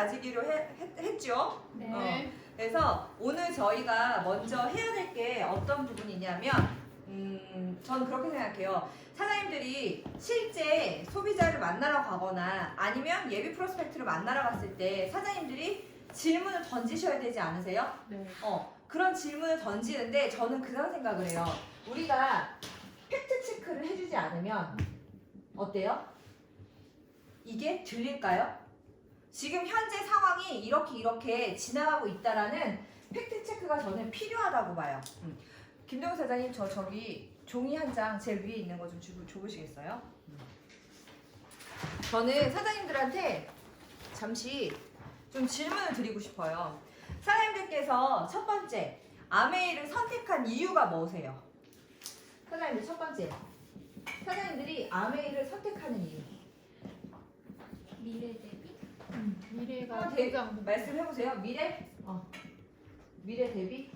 다지기로 했죠. 네. 그래서 오늘 저희가 먼저 해야 될 게 어떤 부분이 있냐면 저는 그렇게 생각해요. 사장님들이 실제 소비자를 만나러 가거나 아니면 예비 프로스펙트를 만나러 갔을 때 사장님들이 질문을 던지셔야 되지 않으세요? 네. 그런 질문을 던지는데 저는 그런 생각을 해요. 우리가 팩트 체크를 해주지 않으면 어때요? 이게 들릴까요? 지금 현재 상황이 이렇게 지나가고 있다라는 팩트 체크가 저는 필요하다고 봐요. 김동우 사장님 저기 종이 한 장 제일 위에 있는 거 좀 줘보시겠어요? 저는 사장님들한테 잠시 좀 질문을 드리고 싶어요. 사장님들께서 첫 번째 아메이를 선택한 이유가 뭐세요? 사장님들 첫 번째 사장님들이 아메이를 선택하는 이유 미래 대비? 미래가 한번 당장 말씀해보세요. 미래? 미래 대비?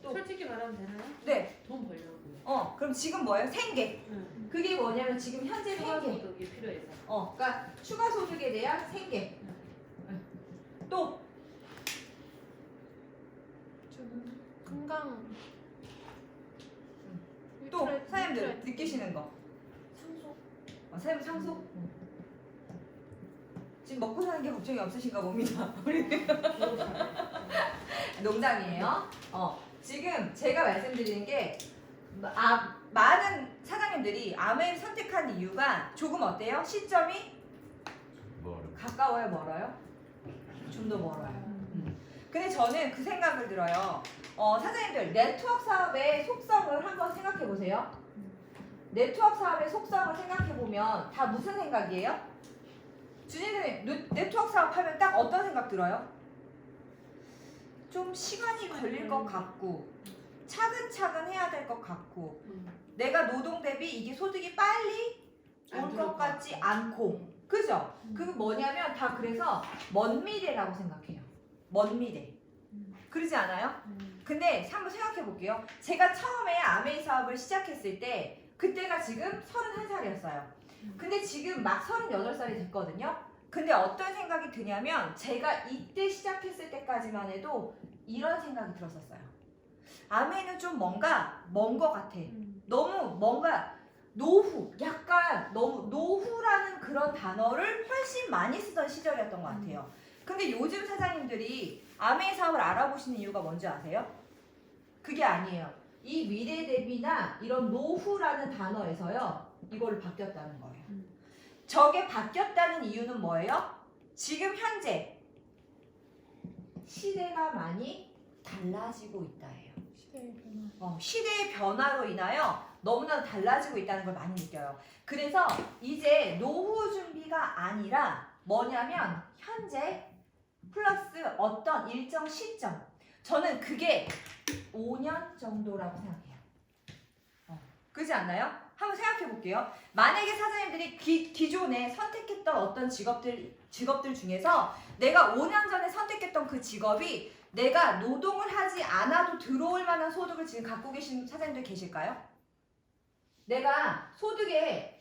또 솔직히 말하면 되나요? 네. 돈 벌려고요. 그럼 지금 뭐예요? 생계. 응. 그게 뭐냐면 지금 현재 추가 생계. 소득이 필요해서. 그러니까 추가 소득에 대한 생계. 또 좀 건강. 또 사장님들 느끼시는 거. 상속. 삶 상속? 지금 먹고 사는 게 걱정이 없으신가 봅니다. 농담이에요. 지금 제가 말씀드리는 게 많은 사장님들이 아메이를 선택한 이유가 조금 어때요? 시점이 가까워요, 멀어요? 좀 더 멀어요. 근데 저는 그 생각을 들어요. 사장님들 네트워크 사업의 속성을 한번 생각해 보세요. 네트워크 사업의 속성을 생각해 보면 다 무슨 생각이에요? 주진님 네트워크 사업 하면 딱 어떤 생각 들어요? 좀 시간이 걸릴 것 같고 차근차근 해야 될 것 같고 내가 노동 대비 이게 소득이 빨리 올 것 같지 않고 그죠? 그게 뭐냐면 다 그래서 먼 미래라고 생각해요. 먼 미래. 그러지 않아요? 근데 한번 생각해 볼게요. 제가 처음에 아메이 사업을 시작했을 때 그때가 지금 31살이었어요. 근데 지금 막 38살이 됐거든요. 근데 어떤 생각이 드냐면 제가 이때 시작했을 때까지만 해도 이런 생각이 들었었어요. 아메이는 좀 뭔가 먼 것 같아. 너무 뭔가 노후, 약간 너무 노후라는 그런 단어를 훨씬 많이 쓰던 시절이었던 것 같아요. 근데 요즘 사장님들이 아메이 사업을 알아보시는 이유가 뭔지 아세요? 그게 아니에요. 이 미래 대비나 이런 노후라는 단어에서요, 이걸로 바뀌었다는 거예요. 저게 바뀌었다는 이유는 뭐예요? 지금 현재 시대가 많이 달라지고 있다예요. 시대의 변화. 시대의 변화로 인하여 너무나 달라지고 있다는 걸 많이 느껴요. 그래서 이제 노후 준비가 아니라 뭐냐면 현재 플러스 어떤 일정 시점. 저는 그게 5년 정도라고 생각해요. 그렇지 않나요? 한번 생각해 볼게요. 만약에 사장님들이 기존에 선택했던 어떤 직업들 중에서 내가 5년 전에 선택했던 그 직업이 내가 노동을 하지 않아도 들어올 만한 소득을 지금 갖고 계신 사장님들 계실까요? 내가 소득을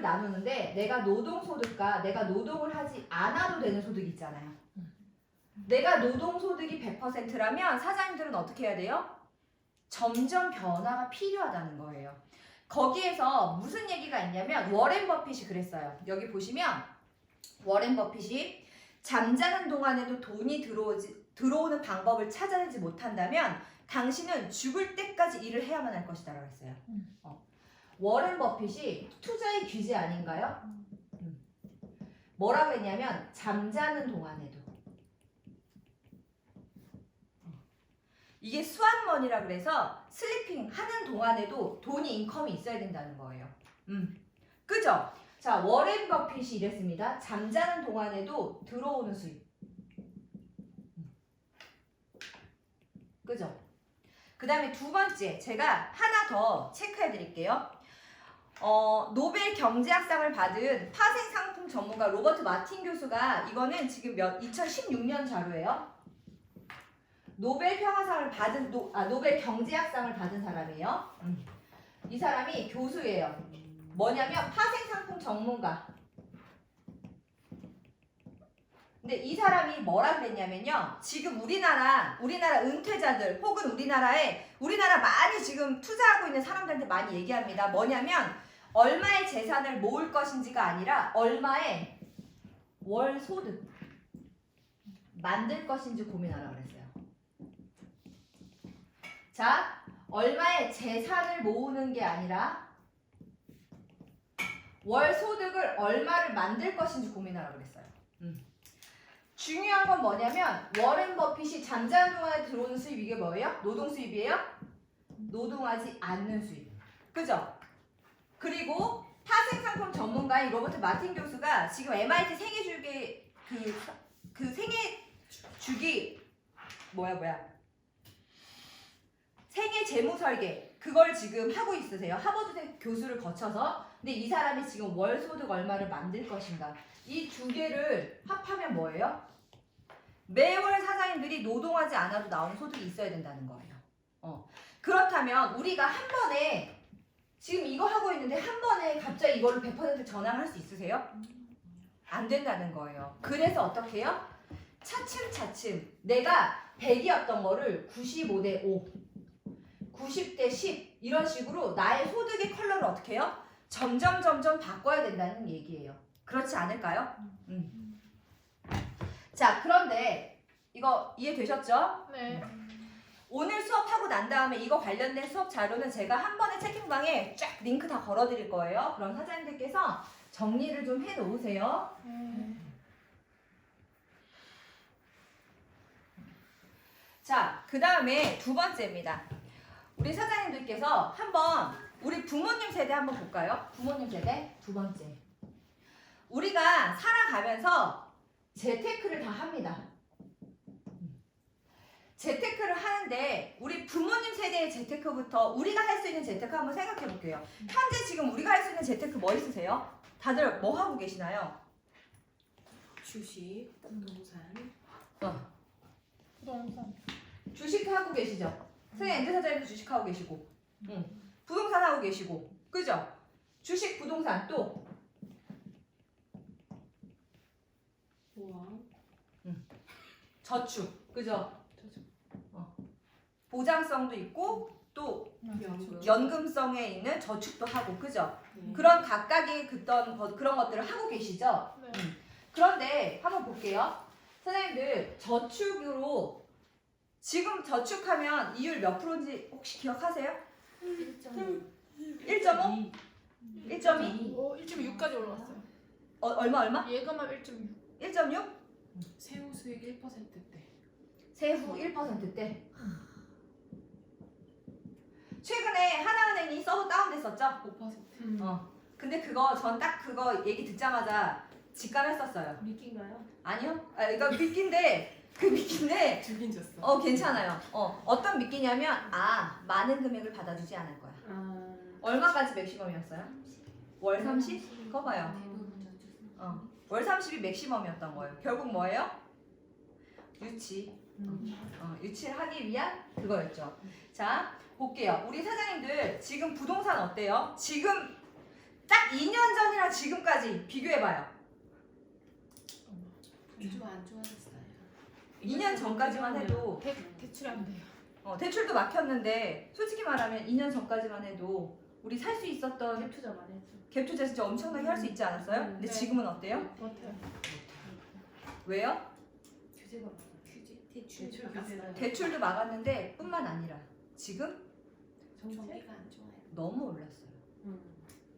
나누는데 내가 노동소득과 내가 노동을 하지 않아도 되는 소득이 있잖아요. 내가 노동소득이 100%라면 사장님들은 어떻게 해야 돼요? 점점 변화가 필요하다는 거예요. 거기에서 무슨 얘기가 있냐면 워렌 버핏이 그랬어요. 여기 보시면 워렌 버핏이 잠자는 동안에도 돈이 들어오는 방법을 찾아내지 못한다면 당신은 죽을 때까지 일을 해야만 할 것이다 라고 했어요. 워렌 버핏이 투자의 귀재 아닌가요? 뭐라고 했냐면 잠자는 동안에도 이게 수완머니라 그래서 슬리핑 하는 동안에도 돈이 인컴이 있어야 된다는 거예요. 그죠? 자, 워렌 버핏이 이랬습니다. 잠자는 동안에도 들어오는 수입. 그죠? 그 다음에 두 번째, 제가 하나 더 체크해 드릴게요. 노벨 경제학상을 받은 파생상품 전문가 로버트 마틴 교수가 이거는 지금 2016년 자료예요. 노벨 평화상을 받은 노벨 경제학상을 받은 사람이에요. 이 사람이 교수예요. 뭐냐면 파생상품 전문가. 근데 이 사람이 뭐라 그랬냐면요. 지금 우리나라 은퇴자들 혹은 우리나라 많이 지금 투자하고 있는 사람들한테 많이 얘기합니다. 뭐냐면 얼마의 재산을 모을 것인지가 아니라 얼마의 월 소득 만들 것인지 고민하라 그랬어요. 자, 얼마의 재산을 모으는 게 아니라 월 소득을 얼마를 만들 것인지 고민하라 그랬어요. 중요한 건 뭐냐면 워렌 버핏이 잠자는 동안에 들어오는 수입 이게 뭐예요? 노동 수입이에요? 노동하지 않는 수입. 그죠? 그리고 파생상품 전문가인 로버트 마틴 교수가 지금 MIT 생애주기 그 생애주기 생애 재무 설계 그걸 지금 하고 있으세요. 하버드 교수를 거쳐서. 근데 이 사람이 지금 월 소득 얼마를 만들 것인가. 이 두 개를 합하면 뭐예요? 매월 사장님들이 노동하지 않아도 나오는 소득이 있어야 된다는 거예요. 그렇다면 우리가 한 번에 지금 이거 하고 있는데 한 번에 갑자기 이걸로 100% 전환할 수 있으세요? 안 된다는 거예요. 그래서 어떻게 해요? 차츰차츰 내가 100이었던 거를 95대 5, 90대 10 이런 식으로 나의 소득의 컬러를 어떻게 해요? 점점 바꿔야 된다는 얘기예요. 그렇지 않을까요? 자, 그런데 이거 이해되셨죠? 네. 오늘 수업하고 난 다음에 이거 관련된 수업 자료는 제가 한 번에 채팅방에 쫙 링크 다 걸어드릴 거예요. 그럼 사장님들께서 정리를 좀 해놓으세요. 자, 그 다음에 두 번째입니다. 우리 사장님들께서 한번 우리 부모님 세대 한번 볼까요? 부모님 세대 두 번째. 우리가 살아가면서 재테크를 다 합니다. 재테크를 하는데 우리 부모님 세대의 재테크부터 우리가 할 수 있는 재테크 한번 생각해 볼게요. 현재 지금 우리가 할 수 있는 재테크 뭐 있으세요? 다들 뭐 하고 계시나요? 주식, 부동산. 부동산. 주식 하고 계시죠? 선생님 엔드 사장님도 주식 하고 계시고 부동산 하고 계시고 그죠? 주식, 부동산 또 보험. 저축 그죠? 저축. 보장성도 있고 또 연금. 연금성에 있는 저축도 하고 그죠? 네. 그런 각각의 그런 것들을 하고 계시죠? 네. 그런데 한번 볼게요. 선생님들 저축으로 지금 저축하면 이율 몇 프로인지 혹시 기억하세요? 1.5. 1.5? 1.2? 1.6까지 올라갔어요. 얼마? 예금합 1.6. 1.6? 세후 수익 1%대. 세후 1%대. 최근에 하나은행이 서브 다운됐었죠? 5%. 근데 전 딱 그거 얘기 듣자마자 직감했었어요. 미끼인가요? 아니요? 이거 미끼인데 그 미끼인데 주긴 줬어. 괜찮아요. 어떤 미끼냐면 많은 금액을 받아주지 않을 거야. 얼마까지 맥시멈이었어요? 월 30? 그거 봐요. 월 30이 맥시멈이었던 거예요. 결국 뭐예요? 유치. 유치를 하기 위한 그거였죠. 자, 볼게요. 우리 사장님들 지금 부동산 어때요? 지금 딱 2년 전이랑 지금까지 비교해봐요. 요즘 안 좋아졌어요. 2년 전까지만 해도 대출이 안 돼요. 대출도 막혔는데 솔직히 말하면 2년 전까지만 해도 우리 살 수 있었던 투자 많이 했죠. 갭 투자 진짜 엄청나게 할 수 있지 않았어요? 근데 네. 지금은 어때요? 못해요. 왜요? 규제가 대출 규제가 대출도 막았는데 뿐만 아니라 지금 정비가 안 좋아요. 너무 올랐어요.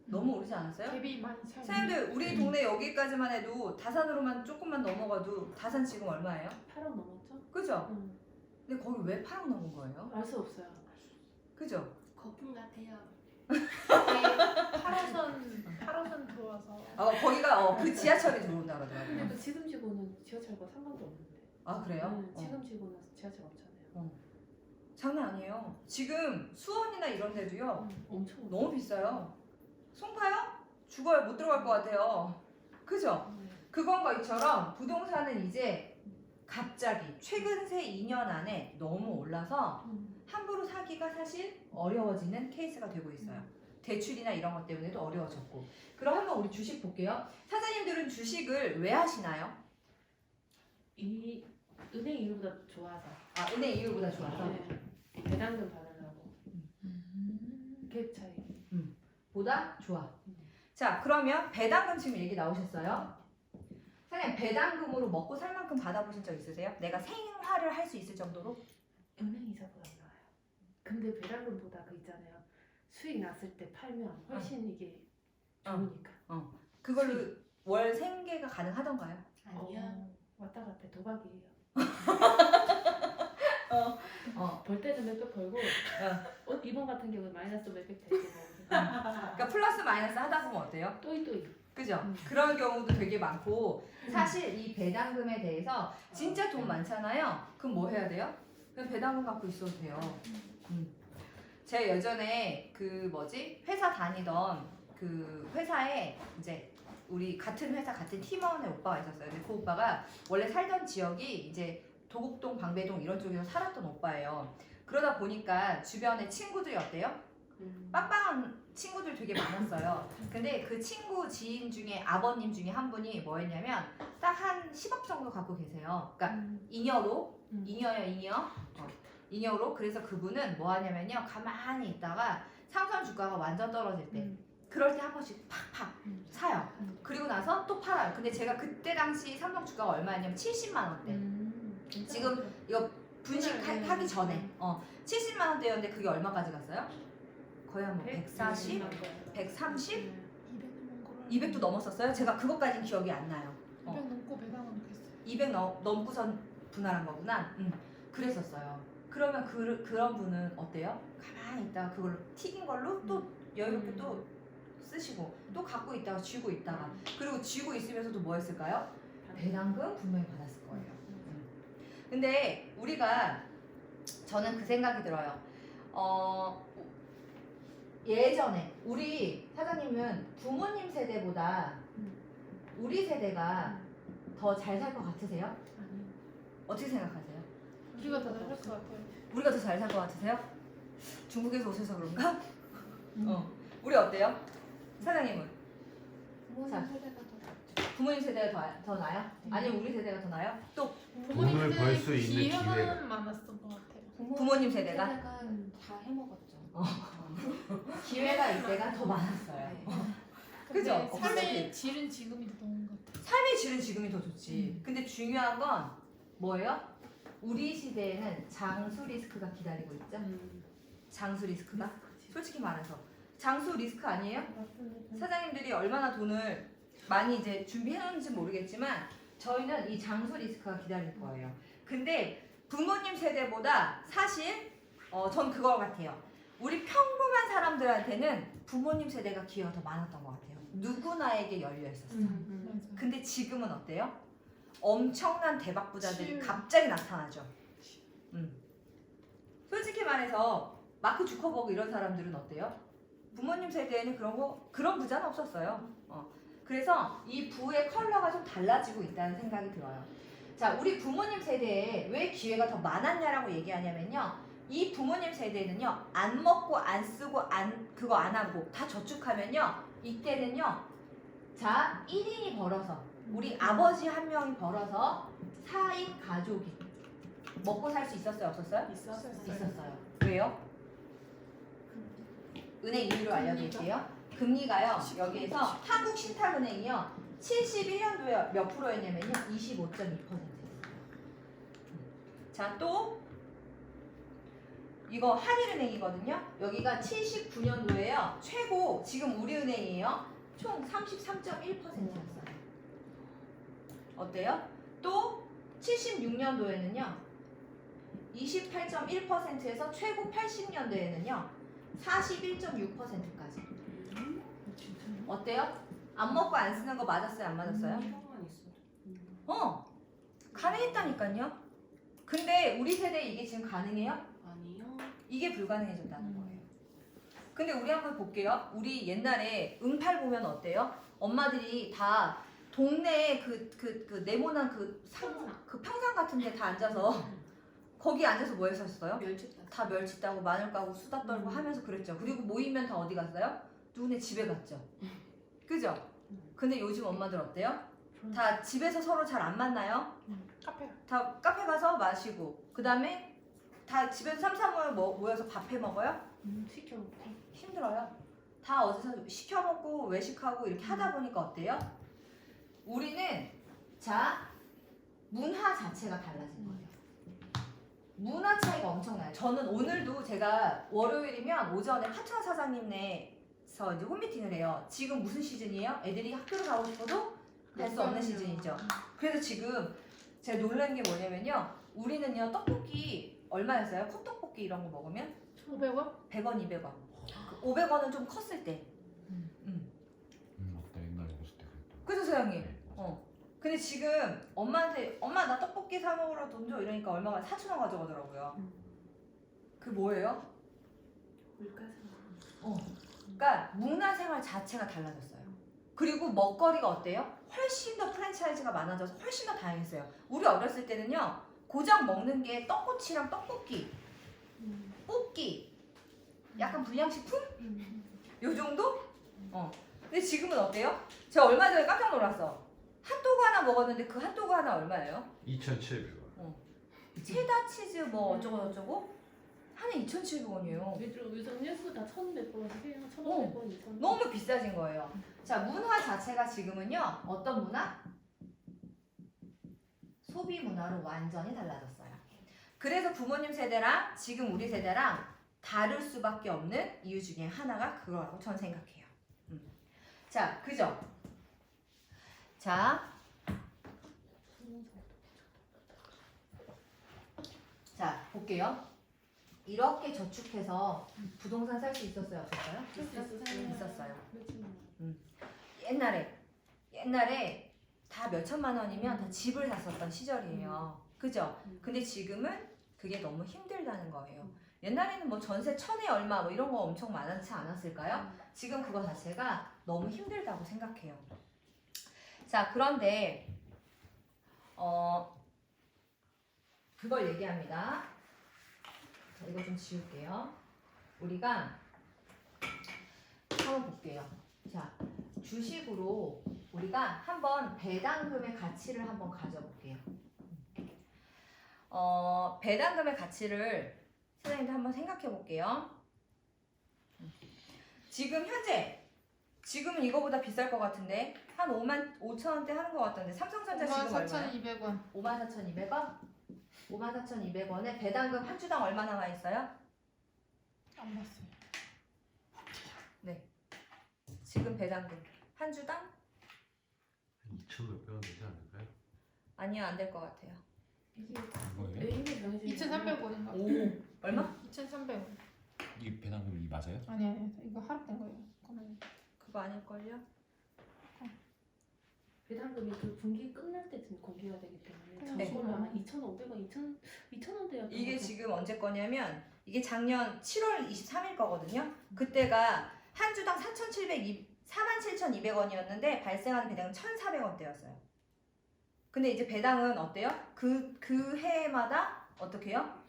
너무 오르지 않았어요? 갭이 많이 차요. 선생님들 우리 동네 여기까지만 해도 다산으로만 조금만 넘어가도 다산 지금 얼마예요? 8억 넘었죠? 그죠? 근데 거기 왜 8억 넘은 거예요? 알 수 없어요. 그죠? 거품 같아요. 8호선 들어와서. 거기가 그 지하철이 들어온다 근데 그러더라고요. 그 지금치고는 지하철과 상관도 없는데. 그래요? 지금치고는 지하철 없잖아요. 장난 아니에요. 지금 수원이나 이런 데도요 엄청 너무 비싸요. 송파요? 죽어요. 못 들어갈 것 같아요. 그죠? 그건가 이처럼 부동산은 이제 갑자기 최근 새 2년 안에 너무 올라서 함부로 사기가 사실 어려워지는 케이스가 되고 있어요. 대출이나 이런 것 때문에도 어려워졌고. 그럼 한번 우리 주식 볼게요. 사장님들은 주식을 왜 하시나요? 이 은행 이율보다 좋아서. 아, 은행 이율보다 좋아서. 네. 배당금 받으려고. 갭 차이. 보다 좋아. 자, 그러면 배당금 지금 얘기 나오셨어요? 선생님, 배당금으로 먹고 살 만큼 받아보신 적 있으세요? 내가 생활을 할 수 있을 정도로? 은행 이자보다 나아요. 근데 배당금보다 그 있잖아요. 수익 났을 때 팔면 훨씬 이게 좋으니까. 그걸로 월 생계가 가능하던가요? 왔다 갔다 도박이에요. 벌 때는 몇백 벌고 옷 이번 같은 경우는 마이너스 몇백 되고 그러니까 플러스 마이너스 하다 보면 어때요? 또이 그죠? 그런 경우도 되게 많고 사실 이 배당금에 대해서 진짜 돈 많잖아요. 그럼 뭐 해야 돼요? 그냥 배당금 갖고 있어도 돼요. 제가 예전에 그 회사 다니던 그 회사에 이제 우리 같은 회사 같은 팀원의 오빠가 있었어요. 근데 그 오빠가 원래 살던 지역이 이제 도곡동, 방배동 이런 쪽에서 살았던 오빠예요. 그러다 보니까 주변에 친구들이 어때요? 빵빵한 친구들 되게 많았어요. 근데 그 친구 지인 중에 아버님 중에 한 분이 뭐 했냐면 딱 한 10억 정도 갖고 계세요. 그러니까 잉여로, 잉여요. 잉여로. 그래서 그분은 뭐 하냐면요. 가만히 있다가 상선 주가가 완전 떨어질 때 그럴 때 한 번씩 팍팍 사요. 그리고 나서 또 팔아요. 근데 제가 그때 당시 삼성 주가가 얼마였냐면 70만 원대. 지금 이거 분식하기 전에 70만 원대였는데 그게 얼마까지 갔어요? 거의 한 뭐 140? 130? 200도 넘었었어요? 제가 그것까지는 기억이 안 나요. 200 넘고 배당은 그랬어요. 200 넘고선 분할한 거구나. 그랬었어요. 그러면 그런 분은 어때요? 가만히 있다가 그걸로 튀긴 걸로 또 여유롭게 또 쓰시고 또 갖고 있다가 쥐고 있다가 그리고 쥐고 있으면서도 뭐 했을까요? 배당금 분명히 받았을 거예요. 근데 저는 그 생각이 들어요. 예전에 우리 사장님은 부모님 세대보다 우리 세대가 더 잘 살 것 같으세요? 어떻게 생각하세요? 우리가 더 잘할 것 같아요. 우리가 더 잘 살 것 같으세요? 중국에서 오셔서 그런가? 우리 어때요? 사장님은? 자, 부모님 세대가 더 나아요? 아니면 우리 세대가 더 나아요? 또 돈을 벌 수 있는 기회가. 기회는 많았던 것 같아요. 부모님 세대가? 다 해먹었죠. 기회가 이때가 더 많았어요. 그죠? 근데 삶의 질은 지금이 더 좋은 것 같아요. 삶의 질은 지금이 더 좋지. 근데 중요한 건 뭐예요? 우리 시대에는 장수 리스크가 기다리고 있죠. 장수 리스크가? 솔직히 말해서 장수 리스크 아니에요? 사장님들이 얼마나 돈을 많이 이제 준비해 놓는지 모르겠지만 저희는 이 장수 리스크가 기다릴 거예요. 근데 부모님 세대보다 사실 전 그거 같아요. 우리 평범한 사람들한테는 부모님 세대가 기회가 더 많았던 것 같아요. 누구나에게 열려 있었어요. 근데 지금은 어때요? 엄청난 대박 부자들이 갑자기 나타나죠. 솔직히 말해서 마크 주커버그 이런 사람들은 어때요? 부모님 세대에는 그런 부자는 없었어요. 그래서 이 부의 컬러가 좀 달라지고 있다는 생각이 들어요. 자, 우리 부모님 세대에 왜 기회가 더 많았냐라고 얘기하냐면요. 이 부모님 세대는요, 안 먹고 안 쓰고 그거 안 하고 다 저축하면요, 이때는요, 자, 1인이 벌어서 우리 아버지 한 명이 벌어서 4인 가족이 먹고 살 수 있었어요, 없었어요? 있었어요. 왜요? 은행 이유를 알려드릴게요. 금리가요, 여기에서 한국신탁은행이요, 71년도에 몇 프로였냐면요, 25.2%였어요. 자, 또 이거 한일은행이거든요. 여기가 79년도에요, 최고 지금 우리은행이에요, 총 33.1%였어요. 어때요? 또 76년도에는요, 28.1%에서 최고 80년도에는요, 41.6%까지. 어때요? 안 먹고 안 쓰는 거 맞았어요? 안 맞았어요? 가능했다니까요. 근데 우리 세대에 이게 지금 가능해요? 아니요. 이게 불가능해졌다는 거예요. 근데 우리 한번 볼게요. 우리 옛날에 응팔 보면 어때요? 엄마들이 다 동네에 그 네모난 그 평상 같은 데 다 앉아서 거기 앉아서 뭐 했었어요? 다 멸치 따고 마늘 까고 수다 떨고 하면서 그랬죠. 그리고 모이면 다 어디 갔어요? 누구네 집에 갔죠. 그죠? 근데 요즘 엄마들 어때요? 다 집에서 서로 잘 안 만나요? 카페. 다 카페 가서 마시고 그 다음에 다 집에서 삼삼오오 모여서 밥 해 먹어요? 시켜 먹고. 힘들어요. 다 어디서 시켜 먹고 외식하고 이렇게 하다 보니까 어때요? 우리는 자 문화 자체가 달라진 거예요. 문화 차이가 엄청나요. 저는 오늘도 제가 월요일이면 오전에 파트너 사장님네서 이제 홈미팅을 해요. 지금 무슨 시즌이에요? 애들이 학교를 가고 싶어도 갈 수 없는 시즌이죠. 그래서 지금 제가 놀란 게 뭐냐면요. 우리는요 떡볶이 얼마였어요? 컵떡볶이 이런 거 먹으면 500원? 100원, 200원. 500원은 좀 컸을 때. 맞다 옛날에 먹었을 때 그랬다. 그죠 소영이? 네, 맞아. 근데 지금 엄마한테 엄마 나 떡볶이 사 먹으러 돈 줘 이러니까 얼마가 4,000원 가져가더라고요. 그 뭐예요? 물가상. 그러니까 문화생활 자체가 달라졌어요. 그리고 먹거리가 어때요? 훨씬 더 프랜차이즈가 많아져서 훨씬 더 다양했어요. 우리 어렸을 때는요 고장 먹는 게 떡꼬치랑 떡볶이, 뽑기, 약간 불량식품? 요 정도? 근데 지금은 어때요? 제가 얼마 전에 깜짝 놀랐어. 핫도그 하나 먹었는데 그 핫도그 하나 얼마예요? 2,700원. 체다 치즈 뭐 어쩌고 저쩌고 하나 2,700원이에요. 요즘 음료수 다 1,100원 해요. 1,500원 이상. 너무 비싸진 거예요. 자, 문화 자체가 지금은요. 어떤 문화? 소비 문화로 완전히 달라졌어요. 그래서 부모님 세대랑 지금 우리 세대랑 다를 수밖에 없는 이유 중에 하나가 그거라고 저는 생각해요. 자, 그죠? 자, 볼게요. 이렇게 저축해서 부동산 살 수 있었어요? 없었어요? 있었어요. 옛날에 다 몇천만 원이면 다 집을 샀었던 시절이에요. 그죠? 근데 지금은 그게 너무 힘들다는 거예요. 옛날에는 뭐 전세 1,000에 얼마 뭐 이런 거 엄청 많지 않았을까요? 지금 그거 자체가 너무 힘들다고 생각해요. 자, 그런데 그걸 얘기합니다. 자, 이거 좀 지울게요. 우리가 한번 볼게요. 자, 주식으로 우리가 한번 배당금의 가치를 한번 가져볼게요. 배당금의 가치를 선생님들 한번 생각해 볼게요. 지금 현재 지금은 이거보다 비쌀 것 같은데 한 55,000원대 하는 것 같던데 삼성전자 지금 얼마예요? 54,200원. 54,200원? 54,200원에 배당금 한 주당 얼마 남아 있어요? 안 봤어요. 지금 배당금 한 주당? 2,000몇 원 되지 않을까요? 아니요, 안 될 것 같아요. 이게 이거예요? 매일매일 정해지는 2,300원인가? 오, 얼마? 2,300원. 이 배당금이 맞아요? 아니 이거 할업된 거예요. 잠깐만요. 그거 아닐걸요? 배당금이 그 분기 끝날 때쯤 공개가 되기 때문에 네. 저거는 아마 2,500원, 2,000원대였던 이게 지금 언제 거냐면 이게 작년 7월 23일 거거든요. 그때가 한 주당 47,200원이었는데 발생한 배당은 1,400원대였어요. 근데 이제 배당은 어때요? 그 해마다 어떻게 해요?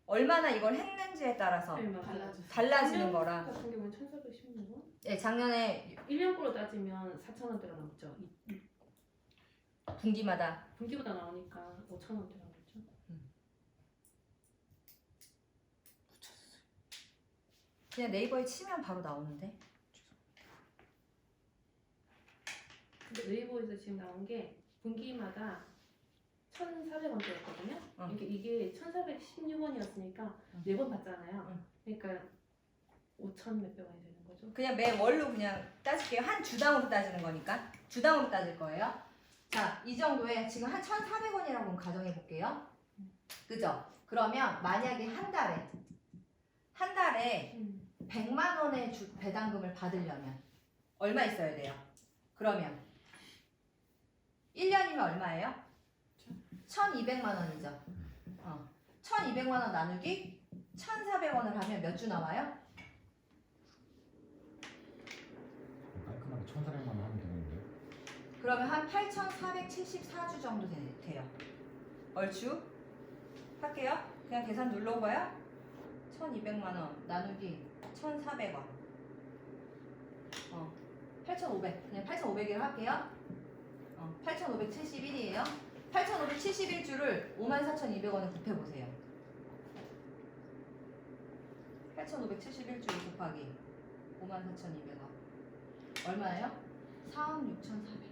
얼마나 이걸 했는지에 따라서 달라지는 거라. 같은 경우는 1,416원? 네, 작년에 1년 거로 따지면 4,000원대가 넘죠. 분기마다 분기보다 나오니까 5,000원대가 넘죠. 그냥 네이버에 치면 바로 나오는데. 근데 네이버에서 지금 나온 게 분기마다 1,400원대였거든요. 이게 1,416원이었으니까 4번 받잖아요. 그러니까 5,000 몇백 원이 되는 거죠. 그냥 매 월로 그냥 따질게요. 한 주당으로 따지는 거니까 주당으로 따질 거예요. 자, 이 정도에 지금 한 1,400원이라고 가정해 볼게요. 그죠? 그러면 만약에 한 달에 100만 원의 배당금을 받으려면 얼마 있어야 돼요? 그러면 1년이면 얼마예요? 1,200만 원이죠. 1,200만 원 나누기 1,400원을 하면 몇 주 나와요? 깔끔하게 1,400만 원 하면 되는데. 그러면 한 8,474주 정도 돼요. 얼추? 할게요. 그냥 계산 눌러봐요. 1,200만 원 나누기 1,400원. 8,500. 그냥 8,500이라 할게요. 8,571이에요. 8,571주를 54,200원에 곱해보세요. 8,571주 곱하기 54,200원 얼마예요? 4억 6,400원.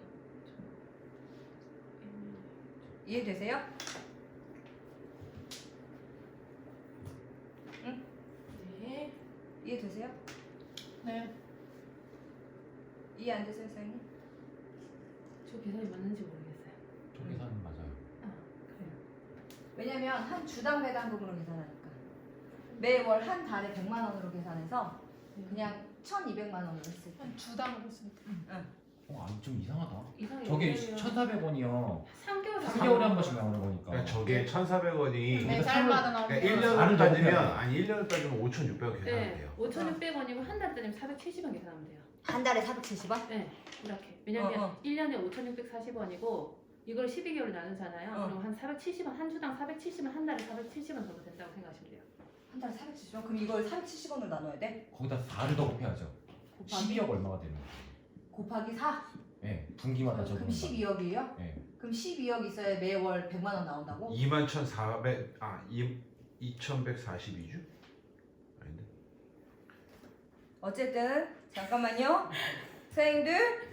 이해되세요? 네. 이해되세요? 네. 이해 안 되세요, 선생님? 저 계산이 맞는지 모르겠어요. 저 계산은 맞아요. 아 그래요. 왜냐면 한 주당 배당금으로 계산하니까 매월 한 달에 100만 원으로 계산해서 그냥 1,200만 원으로 했을 때 한 주당으로 쓰니까. 아니 좀 이상하다. 이상해. 저게 1,400원이요. 3개월에 3개월에 한 번씩 나오는 거니까. 그러니까 저게 1,400원이 네 달마다 나오는 그러니까 거. 1년을 따지면 아니 1년을 따지면 5,600원 계산하면 네. 돼요. 5,600원이면 한 달 따지면 470원 계산하면 돼요. 한 달에 470원? 네. 이렇게. 왜냐면 어. 1년에 5,640원이고 이걸 12개월로 나누잖아요. 그럼 한 470원 한 주당 470원 한 달에 470원 정도 된다고 생각하시면 돼요. 한 달에 470원? 그럼 이걸 470원으로 나눠야 돼? 거기다 4를 더 곱해야죠. 곱하기 12억 얼마가 되는 거예요? 곱하기 4? 네, 분기마다 적으면. 그럼 12억이에요? 네. 그럼 12억 있어야 매월 100만 원 나온다고? 21,400 2,142주? 아닌데? 어쨌든 잠깐만요. 선생님들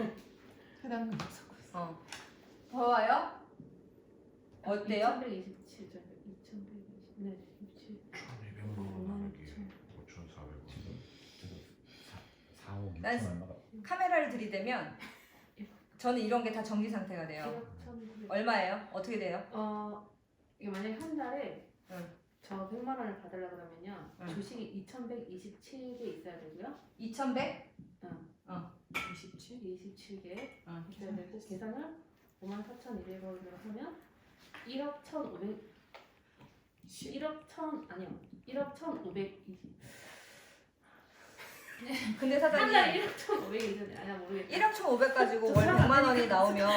배당금 쓰고 있어. 봐봐요. 어때요? 2,127점. 2,120. 네. 27. 1,200만 원 나누기 5,400원. 지금 4억 6천 난- 얼마가. 카메라를 들이대면 저는 이런 게 다 정지 상태가 돼요. 1,900. 얼마예요? 어떻게 돼요? 이게 만약에 한 달에 응. 저 100만 원을 받으려고 그러면요. 응. 주식이 2,127개 있어야 되고요. 2,100? 27개 응. 있어야 되고 계산을 54,200원으로 하면 1억 1,500 1억 1,000 아니요. 1억 1,520 근데 한 사장님 달에 1억 1,500이 있어야 돼. 아니야 모르겠다. 1억 1,500 가지고 저 월 사람 100만 원이 나오면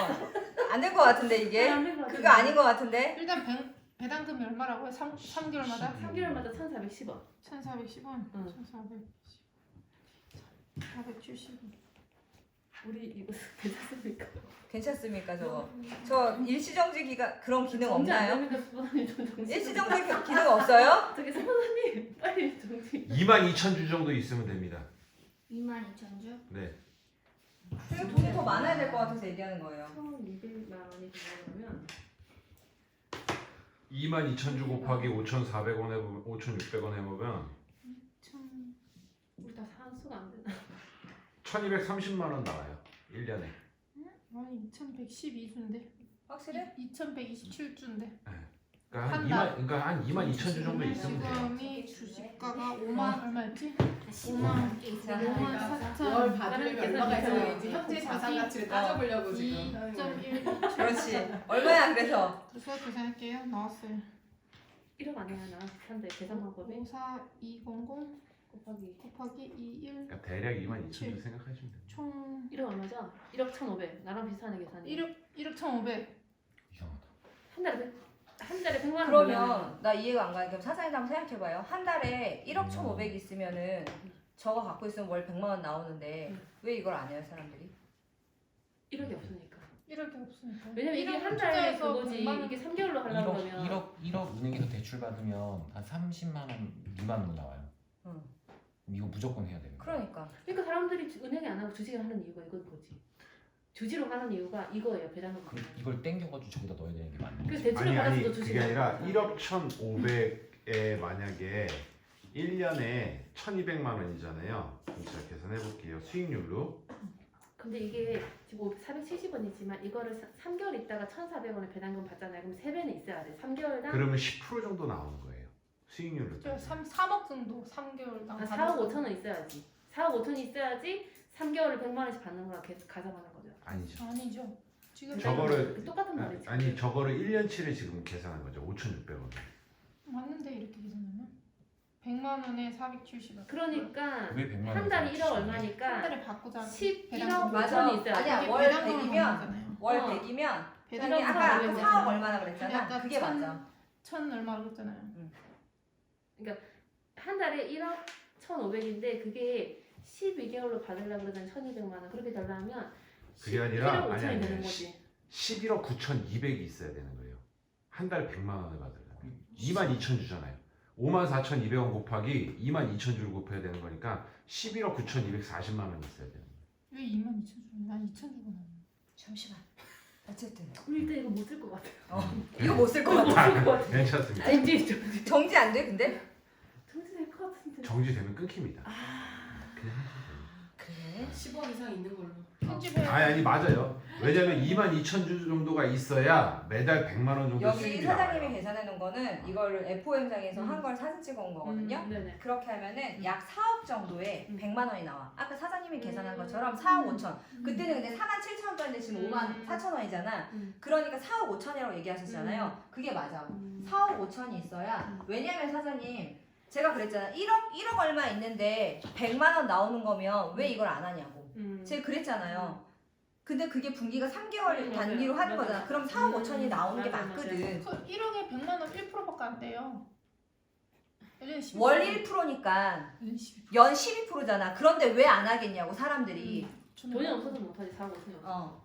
안 될 것 같은데 이게? 그거 아닌 것 같은데? 일단 배당금이 얼마라고요? 3개월마다? 3개월마다 1,410원. 1,410원. 응. 470원. 우리 이거 괜찮습니까? 괜찮습니까 저거? 저 일시정지 기간 그런 기능 없나요? 정지 좀 정지. 일시정지 기능 없어요? 저기 사모님 빨리 정지. 22,000주 정도 있으면 됩니다. 22,000주? 네. 되게 돈이 더 많아야 될 것 같아서 얘기하는 거예요. 1,200만 원이 되면 22,000주 곱하기 5,400원 해보면 5,600원 해보면 우리 다 산수가 안 되나? 1,230만 원 나와요. 1년에. 아니 2,112주인데. 확실해? 2,127주인데. 그러니까 한 달. 한 22,000주 정도 있으면 돼요. 지금이 주식가가 5만 얼마였지? 5만 개 자, 있으면 월 월 4천 받으려면 얼마가 계산이 있어야지 현재 자산 가치를 따져보려고 지금. 2.1 그렇지. 얼마야 그래서? 수학 계산할게요. 나왔어요. 1억 아니야 나. 한대 계산 방법이 54200 곱하기 곱하기 21 그러니까 대략 22,000주 생각하시면 돼요. 총 1억 얼마죠? 1억 1,500. 나랑 비슷하네 계산이. 1억 1,500. 이상하다. 한 달에 100만 원. 그러면 나 이해가 안 가요. 그럼 사장님 한번 생각해봐요. 한 달에 1억 1,500 있으면은 저거 갖고 있으면 월 100만 원 나오는데 왜 이걸 안 해요 사람들이? 1억이 없으니까. 1억이 없으니까. 왜냐면 이게 1억 한 달에 투자해서 그거지. 100만 원. 이게 3개월로 하려고 그러면 1억 은행에서 대출 받으면 한 30만 원 미만으로 나와요. 응. 그럼 이거 무조건 해야 되는 거예요. 그러니까. 그러니까 사람들이 은행에 안 하고 주식을 하는 이유가 이건 거지. 주지로 하는 이유가 이거예요. 배당금. 그럼 이걸 땡겨가지고 저기다 넣어야 되는 게 맞는 그래서 거죠. 대출을 아니 받아서도 주식을 그게 아니라 1억 1,500에 만약에 1년에 1,200만 원이잖아요. 그럼 제가 계산해 볼게요. 수익률로. 근데 이게 지금 470원이지만 이거를 3개월 있다가 1,400원에 배당금 받잖아요. 그럼 3배는 있어야 돼. 3개월당 그러면 10% 정도 나오는 거예요. 수익률로. 저 3억 정도 3개월당. 아, 4억 5천원 있어야지. 4억 5천이 있어야지 3개월에 100만 원씩 받는 거랑 계속 가져가는 거죠. 아니죠. 아니죠. 지금 저거를 똑같은 말이지. 아니 저거를 1년치를 지금 계산한 거죠. 5,600원. 맞는데 이렇게 계산하면 100만 원에 470원. 그러니까 왜 100만 원? 한 달에 1억 한 얼마니까 달에 바꾸자. 11억 배당금. 5천이 있어야 돼. 아니야, 이게 월 배당금을 100이면 받는 거잖아요. 월 어. 100이면 배당금 아까 1억 4억 얼마나 그랬잖아. 아까 그게 맞아. 1,000 얼마 그랬잖아요. 한 달에 1억 1,500인데 그게 12개월로 받으려고 그러면 1,200만 원 그렇게 되려면 그게 아니라 11억 5천이 아니, 되는 아니, 거지. 11억 9,200이 있어야 되는 거예요. 한 달 100만 원을 받으려면 22,000 주잖아요. 54,200원 곱하기 22,000 줄 곱해야 되는 거니까 11억 9,240만 원이 있어야 되는 거예요. 왜 2만 2천 주고? 난 2천 주고 나는. 잠시만. 어쨌든 우리 일단 이거 못 쓸 것 같아요. 이거 못 쓸 것 못 같아. 쓸 것 같아요. 괜찮습니다. 정지. 정지 안 돼 근데? 정지될 것 같은데. 정지되면 끊깁니다. 아. 그냥 하셔도 돼요. 그래. 10원 이상 있는 걸로. 편집해. 아니 맞아요. 왜냐면 22,000주 정도가 있어야 매달 100만 원 정도 여기 수익이 사장님이 나와요. 계산해 놓은 거는 이거를 F5행장에서 한 걸 사진 찍어 온 거거든요. 네네. 그렇게 하면은 약 4억 정도에 100만 원이 나와. 아까 사장님이 계산한 것처럼 4억 5천. 그때는 근데 4만 7천 원짜리인데 지금 5만 4천 원이잖아. 그러니까 4억 5천이라고 얘기하셨잖아요. 그게 맞아. 4억 5천이 있어야. 왜냐면 사장님 제가 그랬잖아. 1억 얼마 있는데 100만 원 나오는 거면 왜 이걸 안 하냐고. 제가 그랬잖아요. 근데 그게 분기가 3개월 단기로 하는 거잖아. 그럼 4억 5천이 나오는 게 맞아, 맞거든. 그 1억에 100만 원 1%밖에 안 돼요. 1년에 12%. 월 1%니까 1년에 12%. 연 12%잖아. 그런데 왜 안 하겠냐고 사람들이. 돈이 없어서 못하지 사고 있어요.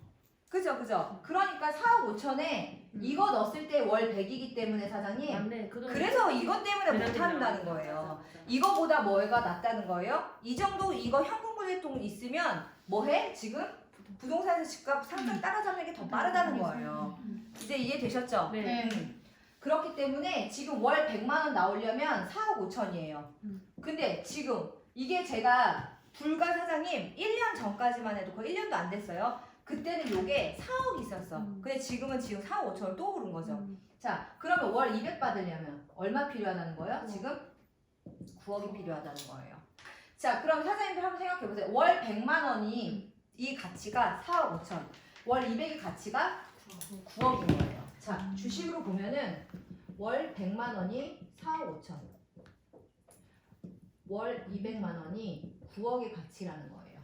그죠. 그러니까 4억 5천에 이거 넣었을 때 월 100이기 때문에 사장님. 맞네. 그래서 이것 때문에 못 한다는 거예요. 이거보다 뭐가 낫다는 거예요? 이 정도 이거 현금 분리통 있으면 뭐해? 지금 부동산에서 집값 상승 따라잡는 게 더 빠르다는 거예요. 이제 이해되셨죠? 네. 그렇기 때문에 지금 월 100만 원 나오려면 4억 5천이에요. 근데 지금 이게 제가 불과 사장님 1년 전까지만 해도 거의 1년도 안 됐어요. 그때는 요게 4억이 있었어. 근데 지금은 지금 4억 5천을 또 오른 거죠. 자, 그러면 월 200 받으려면 얼마 필요하다는 거예요? 지금 9억이 필요하다는 거예요. 자, 그럼 사장님들 한번 생각해 보세요. 월 100만 원이 이 가치가 4억 5천. 월 200의 가치가 9억인 거예요. 자, 주식으로 보면은 월 100만 원이 4억 5천. 월 200만 원이 9억의 가치라는 거예요.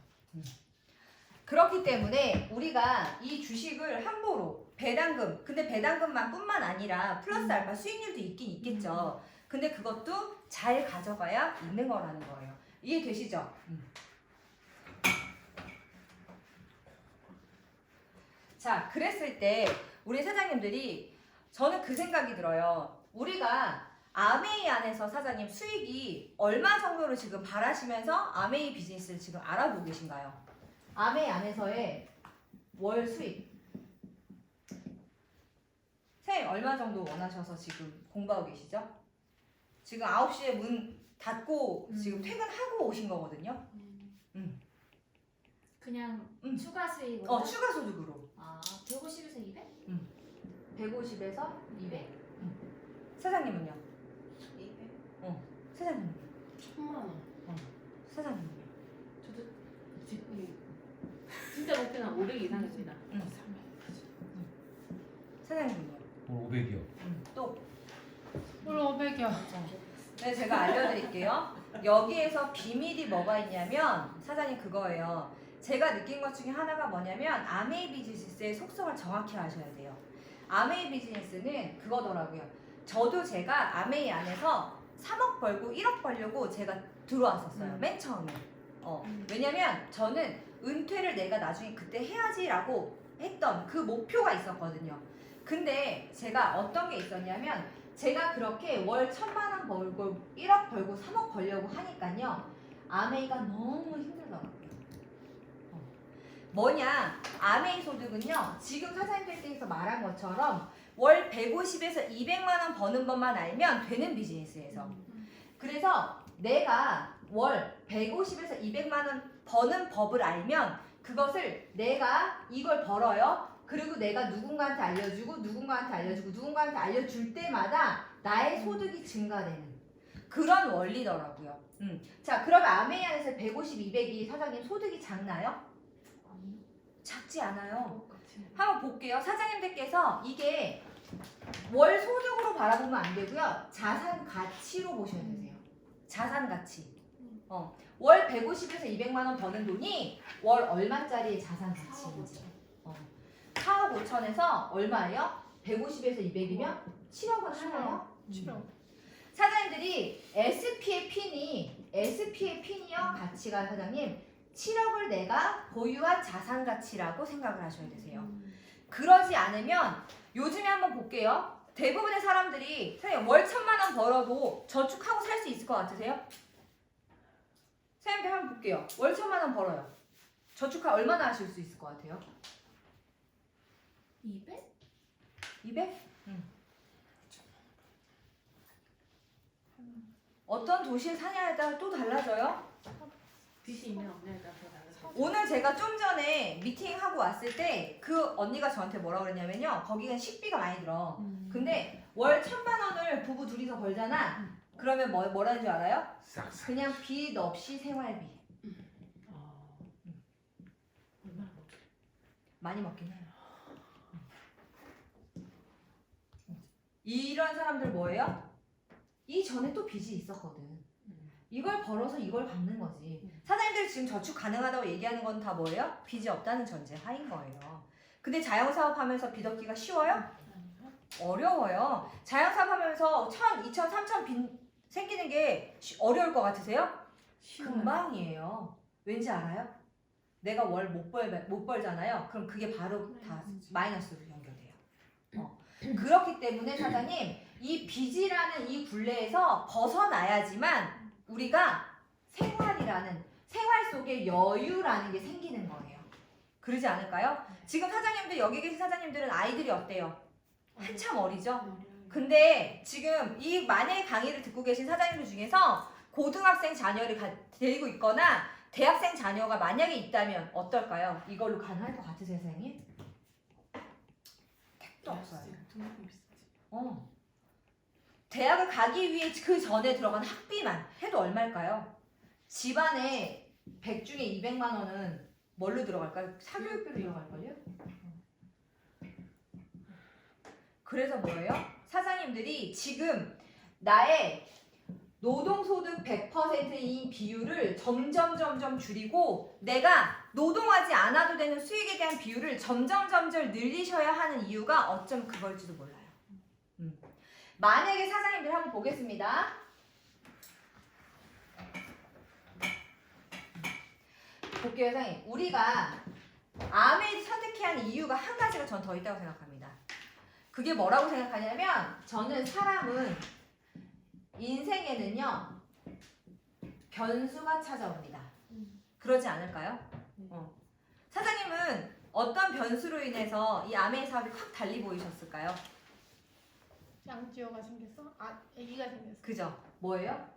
그렇기 때문에 우리가 이 주식을 함부로 배당금, 근데 배당금만 뿐만 아니라 플러스 알파 수익률도 있긴 있겠죠. 근데 그것도 잘 가져가야 있는 거라는 거예요. 이해되시죠? 자, 그랬을 때 우리 사장님들이 저는 그 생각이 들어요. 우리가 아메이 안에서 사장님 수익이 얼마 정도를 지금 바라시면서 아메이 비즈니스를 지금 알아보고 계신가요? 아메이 안에서의 월 수익. 선생님 얼마 정도 원하셔서 지금 공부하고 계시죠? 지금 9시에 문 닫고 지금 퇴근하고 오신 거거든요. 그냥 추가 수익으로. 추가 소득으로. 아 150에서 200? 150에서 200. 사장님은요? 200? 사장님은요? 1000만 원. 사장님은요? 저도 진짜 목표는 500 이상입니다. 사장님은요? 뭐 500이요. 또 월 500이야. 네, 제가 알려드릴게요. 여기에서 비밀이 뭐가 있냐면 사장님 그거예요. 제가 느낀 것 중에 하나가 뭐냐면 아메이 비즈니스의 속성을 정확히 아셔야 돼요. 아메이 비즈니스는 그거더라고요. 저도 제가 아메이 안에서 3억 벌고 1억 벌려고 제가 들어왔었어요. 맨 처음에. 왜냐면 저는 은퇴를 내가 나중에 그때 해야지라고 했던 그 목표가 있었거든요. 근데 제가 어떤 게 있었냐면 제가 그렇게 월 1000만 원 벌고 1억 벌고 3억 벌려고 하니까요. 아메이가 너무 힘들더라고요. 뭐냐? 아메이 소득은요. 지금 사장님들께서 말한 것처럼 월 150에서 200만 원 버는 법만 알면 되는 비즈니스에서. 그래서 내가 월 150에서 200만 원 버는 법을 알면 그것을 내가 이걸 벌어요. 그리고 내가 누군가한테 알려주고 누군가한테 알려주고 누군가한테 알려줄 때마다 나의 소득이 증가되는 그런 원리더라고요. 자, 그러면 아메이 안에서 150, 200이 사장님 소득이 작나요? 작지 않아요. 한번 볼게요. 사장님들께서 이게 월 소득으로 바라보면 안 되고요. 자산 가치로 보셔야 되세요. 자산 가치. 월 150에서 200만 원 버는 돈이 월 얼마짜리의 자산 가치인지. 4억 5천에서 얼마예요? 150에서 200이면 7억은 하나요? 7억. 사장님들이 SP의 핀이요 가치가 사장님 7억을 내가 보유한 자산 가치라고 생각을 하셔야 되세요. 그러지 않으면 요즘에 한번 볼게요. 대부분의 사람들이 선생님 월 1,000만 원 벌어도 저축하고 살 수 있을 것 같으세요? 선생님들 한번 볼게요. 월 1,000만 원 벌어요. 저축하 얼마나 하실 수 있을 것 같아요? 200? 200? 어떤 도시에 사냐에 따라 또 달라져요? 빚이 있냐 없냐에 따라서 달라요. 오늘 제가 좀 전에 미팅하고 왔을 때 그 언니가 저한테 뭐라 그랬냐면요. 거기는 식비가 많이 들어. 근데 월 1,000만 원을 부부 둘이서 벌잖아. 그러면 뭐라는 줄 알아요? 싹싹. 그냥 빚 없이 생활비. 얼마나 먹게? 많이 먹긴 해요. 이런 사람들 뭐예요? 이전에 또 빚이 있었거든. 이걸 벌어서 이걸 갚는 거지. 사장님들 지금 저축 가능하다고 얘기하는 건 다 뭐예요? 빚이 없다는 전제 하인 거예요. 근데 자영사업 하면서 빚 얻기가 쉬워요? 어려워요. 자영사업 하면서 1,000, 2,000, 3,000 빚 생기는 게 어려울 것 같으세요? 금방이에요. 왠지 알아요? 내가 월 못 벌잖아요. 그럼 그게 바로 다 마이너스로 연결돼요. 그렇기 때문에 사장님 이 빚이라는 이 굴레에서 벗어나야지만 우리가 생활 속에 여유라는 게 생기는 거예요. 그러지 않을까요? 지금 사장님들 여기 계신 사장님들은 아이들이 어때요? 한참 어리죠? 근데 지금 이 만약에 강의를 듣고 계신 사장님들 중에서 고등학생 자녀를 데리고 있거나 대학생 자녀가 만약에 있다면 어떨까요? 이걸로 가능할 것 같으세요, 선생님? 택도 없어요. 대학을 가기 위해 그 전에 들어간 학비만 해도 얼마일까요? 집안에 100 중에 200만 원은 뭘로 들어갈까요? 사교육비로 들어갈걸요? 그래서 뭐예요? 사장님들이 지금 나의 노동소득 100%인 비율을 점점 줄이고 내가 노동하지 않아도 되는 수익에 대한 비율을 점점 늘리셔야 하는 이유가 어쩜 그걸지도 몰라요. 만약에 사장님들 한번 보겠습니다. 볼게요, 사장님. 우리가 아메이드 선택해야 하는 이유가 한 가지가 전 더 있다고 생각합니다. 그게 뭐라고 생각하냐면 저는 사람은 인생에는요 변수가 찾아옵니다. 그러지 않을까요? 사장님은 어떤 변수로 인해서 이 아메이 사업이 확 달리 보이셨을까요? 양지호가 생겼어? 아, 아기가 생겼어. 그죠? 뭐예요?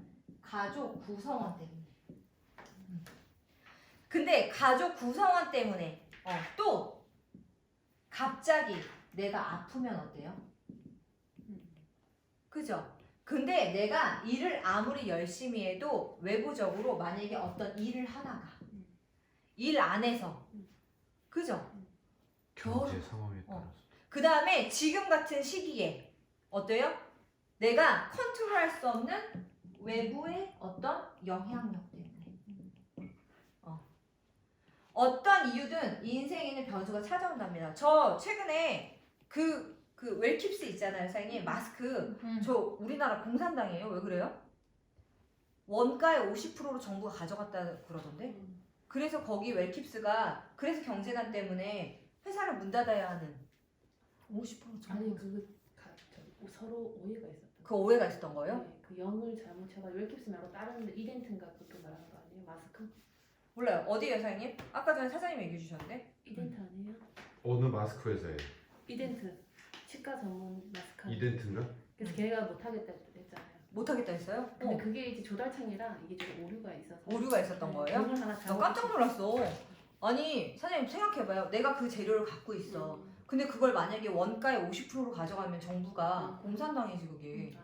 가족 구성원 때문에. 근데 가족 구성원 때문에 또 갑자기 내가 아프면 어때요? 그죠? 근데 내가 일을 아무리 열심히 해도 외부적으로 만약에 어떤 일을 하다가 일 안에서 그죠? 경제 상황에 따라서. 그 다음에 지금 같은 시기에 어때요? 내가 컨트롤할 수 없는 외부의 어떤 영향력 때문에 어떤 이유든 인생에는 변수가 찾아온답니다. 저 최근에 그 웰킵스 있잖아요, 선생님. 마스크. 저 우리나라 공산당이에요. 왜 그래요? 원가의 50%로 정부가 가져갔다 그러던데. 그래서 거기 웰킵스가 그래서 경제난 때문에 회사를 문 닫아야 하는 50% 정부. 아니 서로 오해가 있었던. 그 오해가 있었던 거예요? 네, 그 영을 잘못 쳐가지고 웰킵스 말고 다른 이덴트인가 그것도 말하는 거 아니에요? 마스크? 몰라요. 어디에요, 사장님? 아까 전에 사장님 얘기해 주셨는데. 이덴트 아니에요? 어느 마스크 회사에? 이덴트 치과 전문 마스크. 이덴트인가? 그래서 걔가 못하겠다 했잖아요. 못하겠다 했어요? 근데 그게 이제 조달청이라 이게 좀 오류가 있어서. 오류가 있었던 거예요? 병을 하나 나 깜짝 놀랐어. 아니 사장님 생각해봐요. 내가 그 재료를 갖고 있어. 근데 그걸 만약에 원가의 50%로 가져가면 정부가 공산당이지 그게.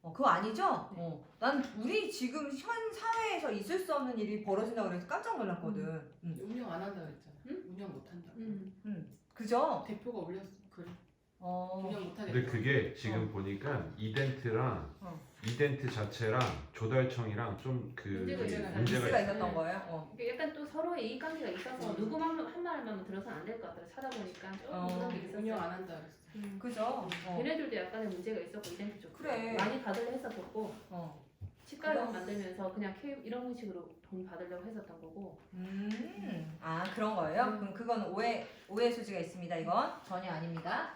그거 아니죠? 난 우리 지금 현 사회에서 있을 수 없는 일이 벌어진다고 그래서 깜짝 놀랐거든. 운영 안 한다 그랬잖아. 운영 못 한다. 그죠? 대표가 올렸어. 그래. 운영 못 하겠다. 근데 그게 지금 보니까 이덴트랑 이덴트 자체랑 조달청이랑 좀 그 문제가 문제가 있었던 거예요. 이게 약간 또 서로의 이익관계가 있어서 누구 한 말만 들어서는 안 될 것 같아요. 찾아보니까 좀 그런 게 있었어요. 운영 안 한다 그랬어. 그죠? 걔네들도 약간의 문제가 있었고 이덴트 쪽 그래. 많이 받으려 했었고 치과병 만들면서 그냥 이런 식으로 돈 받으려고 했었던 거고. 아 그런 거예요? 그럼 그건 오해 소지가 있습니다. 이건 전혀 아닙니다.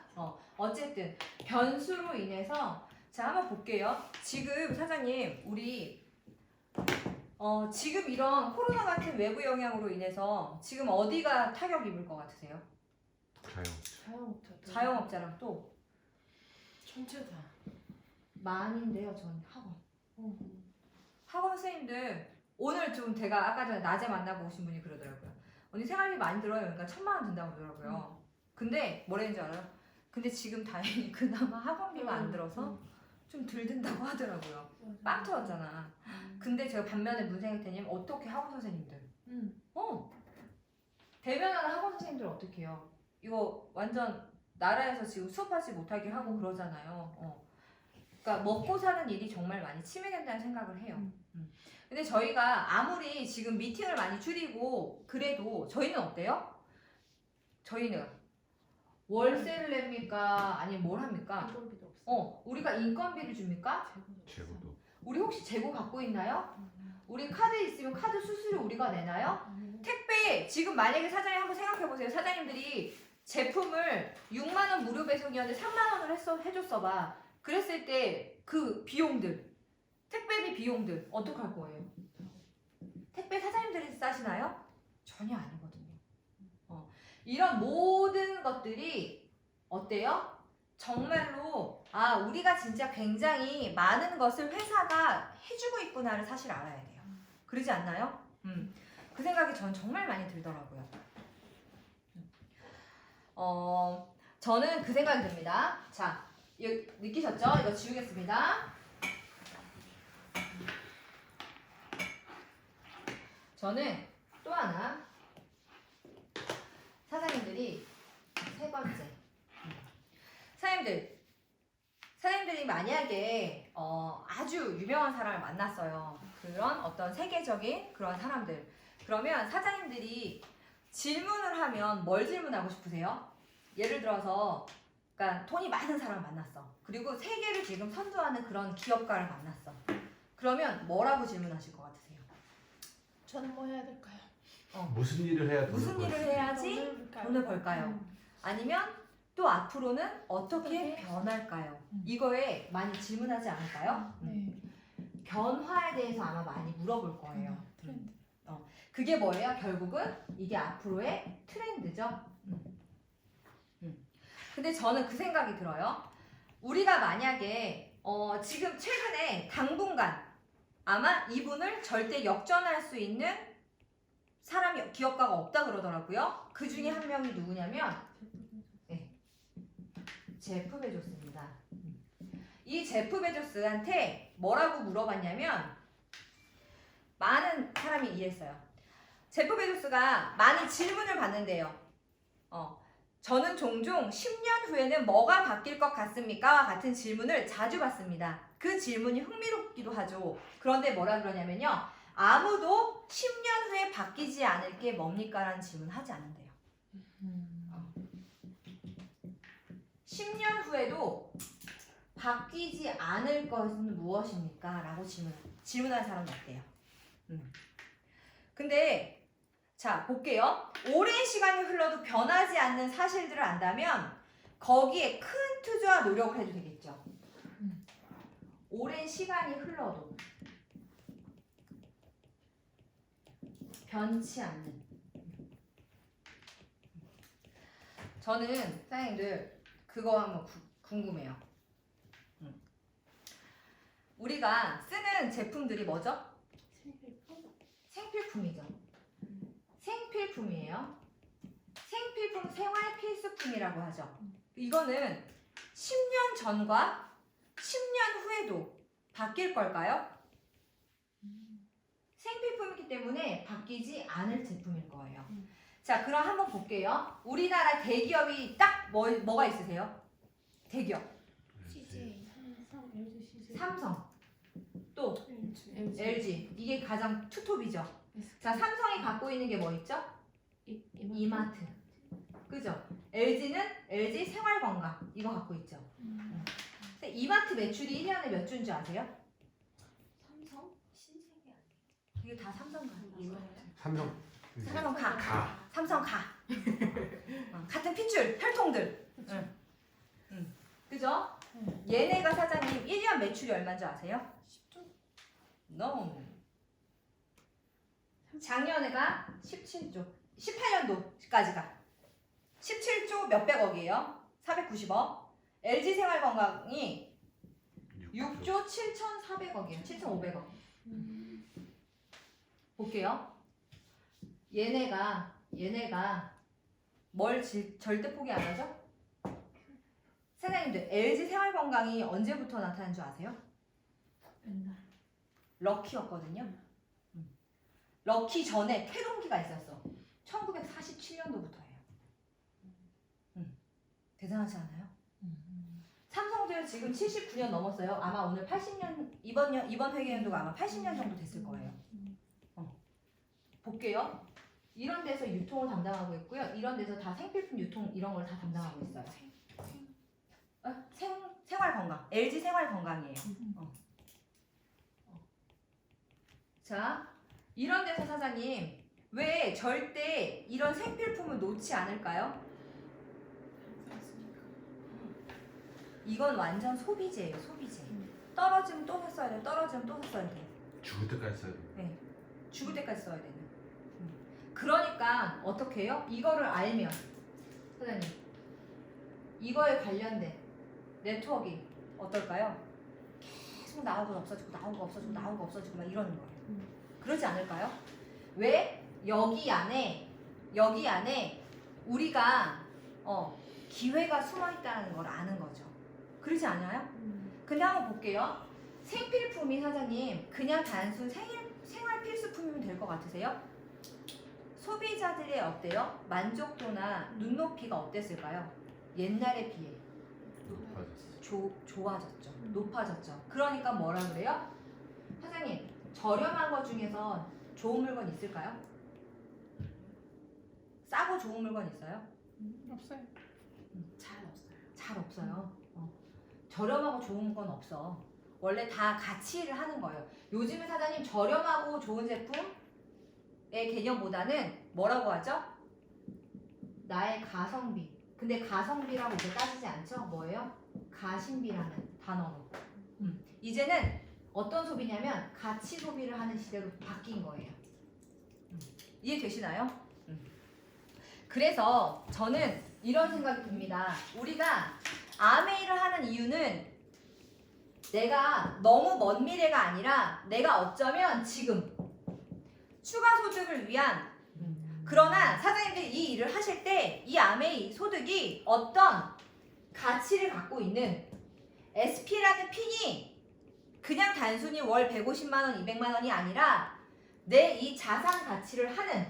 어쨌든 변수로 인해서 자 한번 볼게요. 지금 사장님 우리 지금 이런 코로나 같은 외부 영향으로 인해서 지금 어디가 타격 입을 것 같으세요? 자영업자. 자영업자랑 또 전체 다. 많이인데요. 전 학원. 학원 선생님들 오늘 좀 제가 아까 전에 낮에 만나고 오신 분이 그러더라고요. 언니 생활비 많이 들어요. 그러니까 1,000만 원 든다고 그러더라고요. 근데 뭐라는지 알아요? 근데 지금 다행히 그나마 학원비가 안 들어서 좀 덜 든다고 하더라고요. 빵 터졌잖아. 근데 제가 반면에 무슨 생각이 드냐면 어떻게 학원 선생님들 대면하는 학원 선생님들 어떻게 해요? 이거 완전 나라에서 지금 수업하지 못하게 하고 그러잖아요. 그러니까 먹고 사는 일이 정말 많이 침해된다는 생각을 해요. 근데 저희가 아무리 지금 미팅을 많이 줄이고 그래도 저희는 어때요? 저희는 월세를 냅니까? 아니면 뭘 합니까? 인건비도 없어. 우리가 인건비를 줍니까? 재고도. 우리 혹시 재고 갖고 있나요? 우리 카드 있으면 카드 수수료 우리가 내나요? 택배 지금 만약에 사장님 한번 생각해보세요. 사장님들이 제품을 6만 원 무료 배송이었는데 3만 원을 해줬어 봐. 그랬을 때 그 비용들 택배비 비용들 어떻게 할 거예요? 택배 사장님들이 싸시나요? 전혀 아니거든요. 이런 모든 것들이 어때요? 정말로 우리가 진짜 굉장히 많은 것을 회사가 해주고 있구나를 사실 알아야 돼요. 그러지 않나요? 그 생각이 전 정말 많이 들더라고요. 저는 그 생각이 듭니다. 자, 이거 느끼셨죠? 이거 지우겠습니다. 저는 또 하나 사장님들이 세 번째 사장님들이 만약에 아주 유명한 사람을 만났어요. 그런 어떤 세계적인 그런 사람들. 그러면 사장님들이 질문을 하면 뭘 질문하고 싶으세요? 예를 들어서 그러니까 돈이 많은 사람을 만났어. 그리고 세계를 지금 선도하는 그런 기업가를 만났어. 그러면 뭐라고 질문하실 것 같으세요? 저는 뭐 해야 될까요? 무슨 일을 해야 무슨 일을 해야지 돈을 벌까요? 아니면 또 앞으로는 어떻게 변할까요? 이거에 많이 질문하지 않을까요? 네. 변화에 대해서 아마 많이 물어볼 거예요. 트렌드. 그게 뭐예요? 결국은 이게 앞으로의 트렌드죠. 근데 저는 그 생각이 들어요. 우리가 만약에 지금 최근에 당분간 아마 이분을 절대 역전할 수 있는 사람이 기업가가 없다 그러더라고요. 그 중에 한 명이 누구냐면 제프 베조스입니다. 이 제프 베조스한테 뭐라고 물어봤냐면 많은 사람이 이랬어요. 제프 베조스가 많은 질문을 받는데요. 저는 종종 10년 후에는 뭐가 바뀔 것 같습니까? 와 같은 질문을 자주 받습니다. 그 질문이 흥미롭기도 하죠. 그런데 뭐라 그러냐면요. 아무도 10년 후에 바뀌지 않을 게 뭡니까? 라는 질문 하지 않는데요. 10년 후에도 바뀌지 않을 것은 무엇입니까? 라고 질문할 사람은 없대요. 근데 자 볼게요. 오랜 시간이 흘러도 변하지 않는 사실들을 안다면 거기에 큰 투자와 노력을 해도 되겠죠. 오랜 시간이 흘러도 변치 않는. 저는 사장님들 그거 한번 궁금해요. 우리가 쓰는 제품들이 뭐죠? 생필품이죠. 생필품이에요. 생필품 생활 필수품이라고 하죠. 이거는 10년 전과 10년 후에도 바뀔 걸까요? 생필품이기 때문에 바뀌지 않을 제품일 거예요. 자, 그럼 한번 볼게요. 우리나라 대기업이 딱 뭐가 있으세요? 대기업. CJ. 삼성. 또 LG. 이게 가장 투톱이죠. 자, 삼성이 갖고 있는 게 뭐 있죠? 이마트. 그죠? LG는 LG 생활건강. 이거 갖고 있죠. 이마트 매출이 1년에 몇 주인 줄 아세요? 삼성? 이게 다 삼성가. 삼성 삼성 가. 가. 삼성 가. 같은 핏줄, 혈통들. 그죠? 얘네가 사장님 1년 매출이 얼마인 줄 아세요? 10조? No. 작년에가 17조. 18년도까지가 17조 몇백억이에요. 490억. LG생활건강이 6조 7,400억이에요. 7,500억. 볼게요. 얘네가 뭘 절대 포기 안 하죠? 사장님들 LG생활건강이 언제부터 나타난 줄 아세요? 럭키였거든요. 럭키 전에 쾌동기가 있었어. 1947년도부터예요. 대단하지 않아요? 삼성도 지금 79년 넘었어요. 아마 오늘 80년 이번 회계연도가 아마 80년 정도 됐을 거예요. 볼게요. 이런 데서 유통을 담당하고 있고요. 이런 데서 다 생필품 유통 이런 걸 다 담당하고 있어요. 생활건강, LG 생활건강이에요. 자, 이런 데서 사장님 왜 절대 이런 생필품을 놓지 않을까요? 이건 완전 소비재예요, 소비재. 떨어지면 또 써야 돼, 떨어지면 또 써야 돼. 죽을 때까지 써야 돼. 네, 죽을 때까지 써야 되는. 그러니까 어떻게 해요? 이거를 알면 사장님 이거에 관련된 네트워크 어떨까요? 계속 나오고 없어지고 나오고 없어지고 나오고 없어지고 막 이러는 거예요. 그러지 않을까요? 왜? 여기 안에 우리가 기회가 숨어 있다는 걸 아는 거죠. 그러지 않아요? 근데 한번 볼게요. 생필품이 사장님 그냥 단순 생활 필수품이면 될 것 같으세요? 소비자들의 어때요? 만족도나 눈높이가 어땠을까요? 옛날에 비해 좋아졌죠. 높아졌죠. 그러니까 뭐라 그래요? 사장님 저렴한 것 중에서 좋은 물건 있을까요? 싸고 좋은 물건 있어요? 없어요. 잘 없어요. 저렴하고 좋은 건 없어. 원래 다 가치를 하는 거예요. 요즘에 사장님 저렴하고 좋은 제품의 개념보다는 뭐라고 하죠? 나의 가성비. 근데 가성비라고 이제 따지지 않죠? 뭐예요? 가심비라는 단어로. 이제는 어떤 소비냐면 가치 소비를 하는 시대로 바뀐 거예요. 이해되시나요? 그래서 저는 이런 생각이 듭니다. 우리가 아메이를 하는 이유는 내가 너무 먼 미래가 아니라 내가 어쩌면 지금 추가 소득을 위한 그러나 사장님들이 이 일을 하실 때 이 아메이 소득이 어떤 가치를 갖고 있는 SP라는 핀이 그냥 단순히 월 150만 원, 200만 원이 아니라 내 이 자산 가치를 하는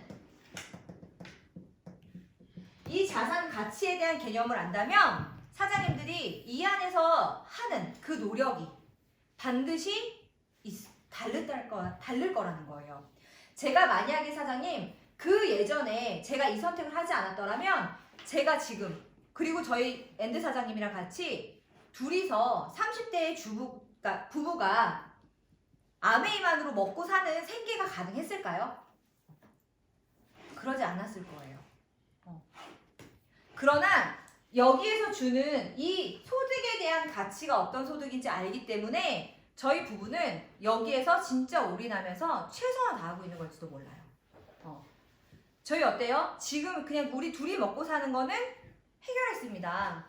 이 자산 가치에 대한 개념을 안다면 사장님들이 이 안에서 하는 그 노력이 반드시 다를 거라는 거예요. 제가 만약에 사장님 그 예전에 제가 이 선택을 하지 않았더라면 제가 지금 그리고 저희 엔드 사장님이랑 같이 둘이서 30대의 부부가 아메이만으로 먹고 사는 생계가 가능했을까요? 그러지 않았을 거예요. 그러나 여기에서 주는 이 소득에 대한 가치가 어떤 소득인지 알기 때문에 저희 부부는 여기에서 진짜 올인하면서 최선을 다하고 있는 걸지도 몰라요. 저희 어때요? 지금 그냥 우리 둘이 먹고 사는 거는 해결했습니다.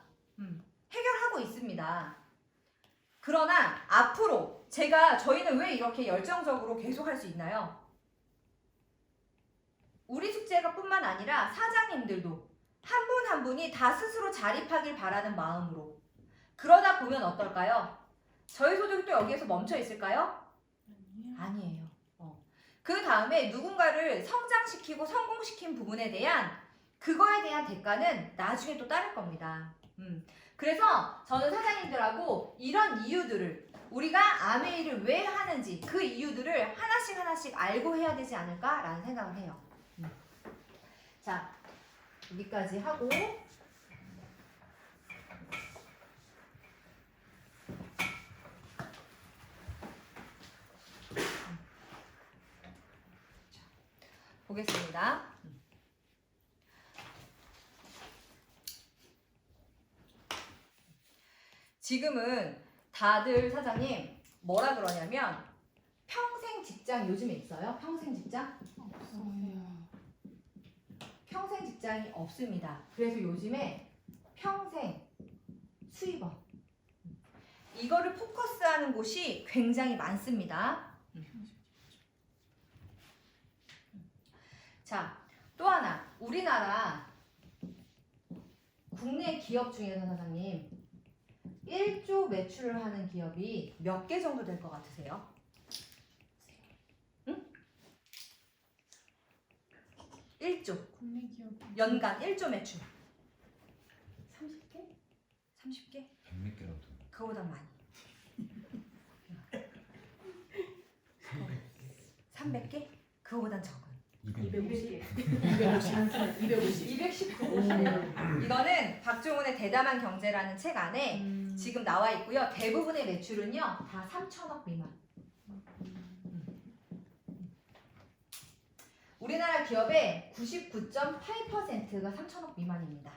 해결하고 있습니다. 그러나 앞으로 저희는 왜 이렇게 열정적으로 계속 할 수 있나요? 우리 숙제가 뿐만 아니라 사장님들도 한 분 한 분이 다 스스로 자립하길 바라는 마음으로 그러다 보면 어떨까요? 저희 소득이 또 여기에서 멈춰 있을까요? 아니에요. 그 다음에 누군가를 성장시키고 성공시킨 부분에 대한 그거에 대한 대가는 나중에 또 따를 겁니다. 그래서 저는 사장님들하고 이런 이유들을 우리가 아메이를 왜 하는지 그 이유들을 하나씩 알고 해야 되지 않을까라는 생각을 해요. 자, 여기까지 하고 보겠습니다. 지금은 다들 사장님 뭐라 그러냐면 평생 직장 요즘에 있어요? 평생 직장? 평생 직장이 없습니다. 그래서 요즘에 평생 수입원 이거를 포커스하는 곳이 굉장히 많습니다. 자, 또 하나 우리나라 국내 기업 중에서 사장님 1조 매출을 하는 기업이 몇 개 정도 될 것 같으세요? 응? 1조 국내 기업. 연간 1조 매출 30개? 30개? 100몇 개라도. 그거보다 많이 300개? 그거보단 적은 250개. 219 이거는 박종훈의 대담한 경제라는 책 안에 지금 나와 있고요. 대부분의 매출은요 다 3천억 미만. 우리나라 기업의 99.8%가 3천억 미만입니다.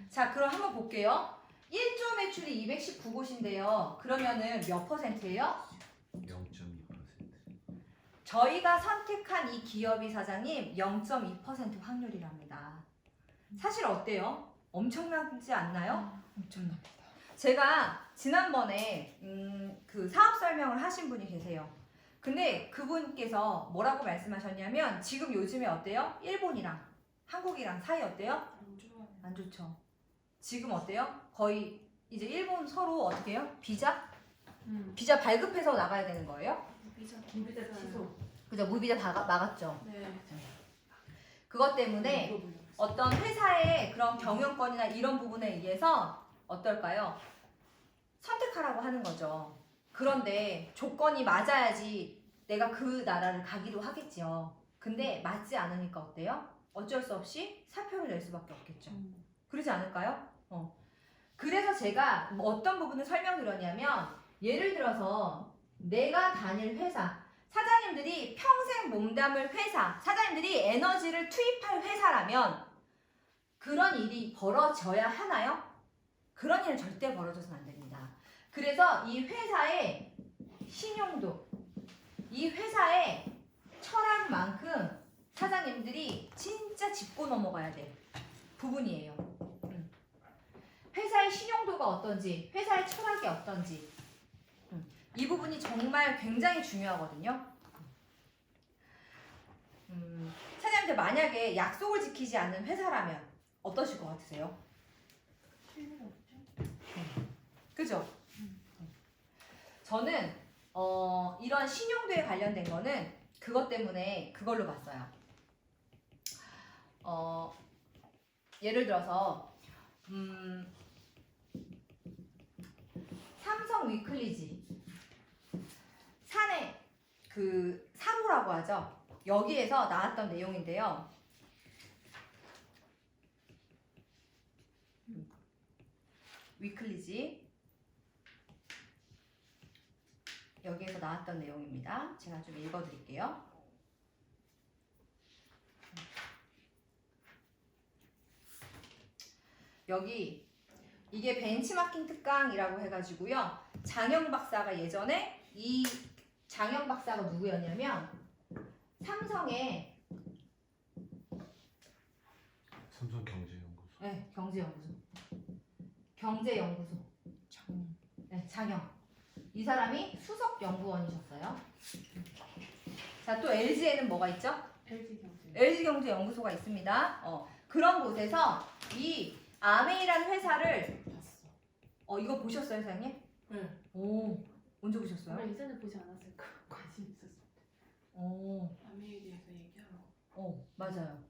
자, 그럼 한번 볼게요. 1조 매출이 219곳인데요. 그러면은 몇 퍼센트예요? 0.2%. 저희가 선택한 이 기업이 사장님 0.2% 확률이랍니다. 사실 어때요? 엄청나지 않나요? 엄청납니다. 제가 지난번에 그 사업 설명을 하신 분이 계세요. 근데 그분께서 뭐라고 말씀하셨냐면 지금 요즘에 어때요? 일본이랑 한국이랑 사이 어때요? 안 좋죠. 지금 어때요? 거의 이제 일본 서로 어떻게 해요? 비자? 비자 발급해서 나가야 되는 거예요? 무비자 취소. 그죠? 무비자 다 나갔죠. 네. 그것 때문에 어떤 회사의 그런 경영권이나 이런 부분에 의해서 어떨까요? 선택하라고 하는 거죠. 그런데 조건이 맞아야지 내가 그 나라를 가기도 하겠지요. 근데 맞지 않으니까 어때요? 어쩔 수 없이 사표를 낼 수밖에 없겠죠. 그러지 않을까요? 그래서 제가 어떤 부분을 설명드렸냐면 예를 들어서 내가 다닐 회사 사장님들이 평생 몸담을 회사 사장님들이 에너지를 투입할 회사라면 그런 일이 벌어져야 하나요? 그런 일은 절대 벌어져서는 안 됩니다. 그래서 이 회사의 신용도 이 회사의 철학만큼 사장님들이 진짜 짚고 넘어가야 될 부분이에요. 회사의 신용도가 어떤지, 회사의 철학이 어떤지 이 부분이 정말 굉장히 중요하거든요. 사장님들 만약에 약속을 지키지 않는 회사라면 어떠실 것 같으세요? 그죠? 저는 이런 신용도에 관련된 거는 그것 때문에 그걸로 봤어요. 예를 들어서 삼성 위클리지 산의 그 사보라고 하죠. 여기에서 나왔던 내용인데요. 위클리지 여기에서 나왔던 내용입니다. 제가 좀 읽어드릴게요. 여기 이게 벤치마킹 특강이라고 해가지고요. 장영 박사가 예전에 이 장영 박사가 누구였냐면 삼성의 삼성 경제연구소. 네, 경제연구소 네, 장영 이 사람이 수석 연구원이셨어요. 자, 또 LG에는 뭐가 있죠? LG경제연구소가 있습니다. 그런 곳에서 이 아메이라는 회사를 이거 보셨어요, 사장님? 네. 오, 언제 보셨어요? 아마 예전에 보지 않았을까? 관심 있었을 때. 오, 아메에 대해서 얘기하러. 맞아요.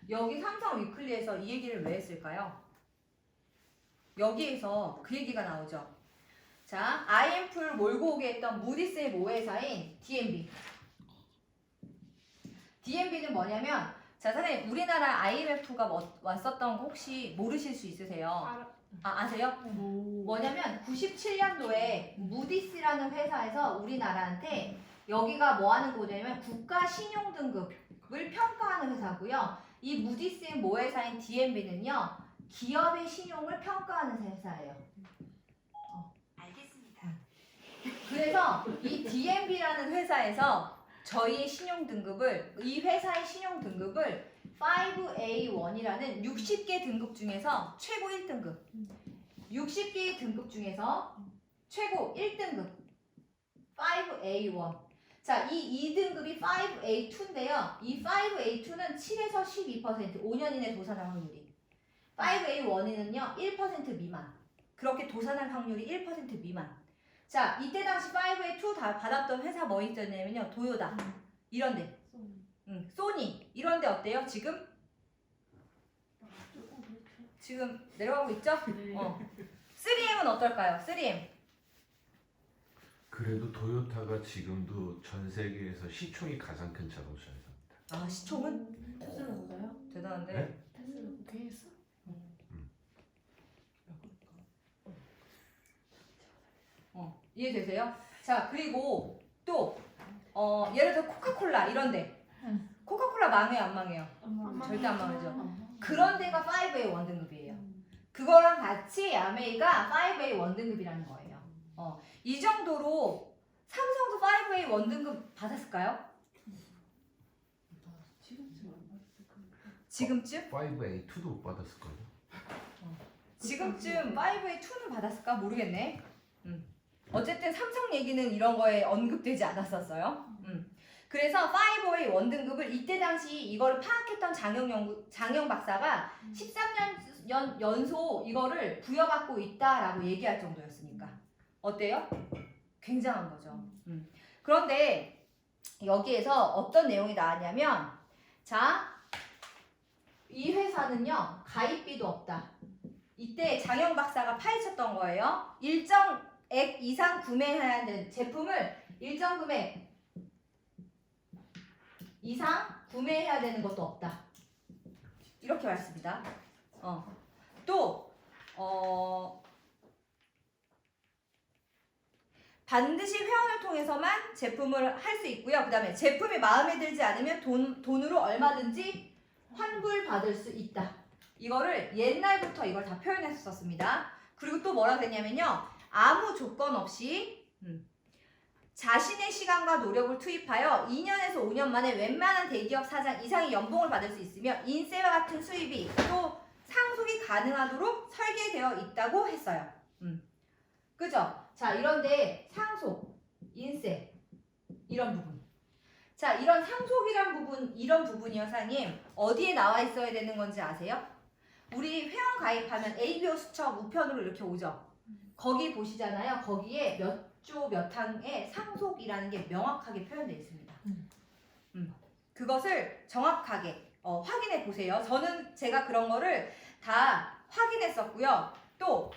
여기 삼성 위클리에서 이 얘기를 왜 했을까요? 여기에서 그 얘기가 나오죠. 자, IMF를 몰고 오게 했던 무디스의 모회사인 DNB. DNB는 뭐냐면, 자, 선생님, 우리나라 IMF가 왔었던 거 혹시 모르실 수 있으세요? 아세요? 뭐냐면 97년도에 무디스라는 회사에서 우리나라한테 여기가 뭐 하는 곳이냐면 국가 신용 등급 평가하는 회사고요. 이 무디스 앤 모 회사인 D&B는요. 기업의 신용을 평가하는 회사예요. 알겠습니다. 그래서 이 D&B라는 회사에서 저희의 신용 등급을 이 회사의 신용 등급을 5A1이라는 60개 등급 중에서 최고 1등급 60개의 등급 중에서 최고 1등급 5A1 자, 이 2등급이 5A2인데요. 이 5A2는 7에서 12% 5년 이내 도산할 확률이 5A1에는요 1% 미만 그렇게 도산할 확률이 1% 미만 자, 이때 당시 5A2 다 받았던 회사 뭐 있었냐면요 도요다 이런데 소니 이런데 어때요? 지금 내려가고 있죠? 네. 3M은 어떨까요? 3M 그래도 도요타가 지금도 전 세계에서 시총이 가장 큰 자동차 회사입니다. 아 시총은? 테슬라보다요? 대단한데 네? 테슬라. 계획했어? 이해되세요? 자 그리고 또 예를 들어 코카콜라 이런데 코카콜라 망해요 안 망해요? 절대 안 망하죠. 그런 데가 5A 원등급이에요. 그거랑 같이 아메이가 5A 원등급이라는 거예요. 이 정도로 삼성도 5A 원등급 받았을까요? 지금쯤 안 받았을 거예요. 지금쯤? 5A2도 못 받았을 거예요. 지금쯤 5A2는 받았을까? 모르겠네. 어쨌든 삼성 얘기는 이런 거에 언급되지 않았었어요. 그래서 5A 원등급을 이때 당시 이거를 파악했던 장영 박사가 13년 연속 이거를 부여받고 있다라고 얘기할 정도였으니까 어때요? 굉장한 거죠. 그런데 여기에서 어떤 내용이 나왔냐면 자, 이 회사는요 가입비도 없다. 이때 장영 박사가 파헤쳤던 거예요. 일정 액 이상 구매해야 되는 제품을 일정 금액 이상 구매해야 되는 것도 없다. 이렇게 말씀입니다. 또 반드시 회원을 통해서만 제품을 할 수 있고요. 그 다음에 제품이 마음에 들지 않으면 돈으로 얼마든지 환불받을 수 있다. 이거를 옛날부터 이걸 다 표현했었습니다. 그리고 또 뭐라 그랬냐면요. 아무 조건 없이 자신의 시간과 노력을 투입하여 2년에서 5년 만에 웬만한 대기업 사장 이상의 연봉을 받을 수 있으며 인세와 같은 수입이 또 상속이 가능하도록 설계되어 있다고 했어요. 그죠? 자, 이런데 상속, 인세 이런 부분. 자, 이런 상속이란 부분, 이런 부분이요, 사장님 어디에 나와 있어야 되는 건지 아세요? 우리 회원 가입하면 ABO 수첩 우편으로 이렇게 오죠. 거기 보시잖아요. 거기에 몇 조 몇 항의 상속이라는 게 명확하게 표현되어 있습니다. 그것을 정확하게 확인해 보세요. 제가 그런 거를 다 확인했었고요. 또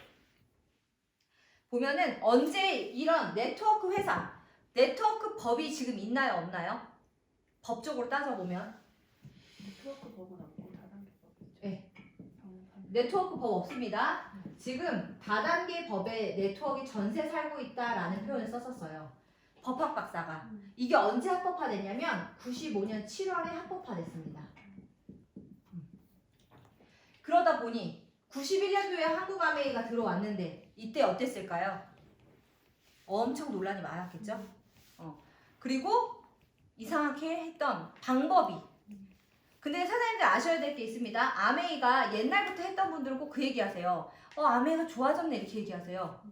보면은 언제 이런 네트워크 회사, 네트워크 법이 지금 있나요, 없나요? 법적으로 따져보면 네트워크 법은 없고 다단계 법이죠. 네. 네트워크 법 없습니다. 지금 다단계 법에 네트워크가 전세 살고 있다라는 표현을 썼었어요. 법학 박사가. 이게 언제 합법화됐냐면 95년 7월에 합법화됐습니다. 그러다 보니 91년도에 한국 아메이가 들어왔는데 이때 어땠을까요? 엄청 논란이 많았겠죠? 그리고 이상하게 했던 방법이 근데 사장님들 아셔야 될 게 있습니다. 아메이가 옛날부터 했던 분들은 꼭 그 얘기하세요. 아메이가 좋아졌네 이렇게 얘기하세요.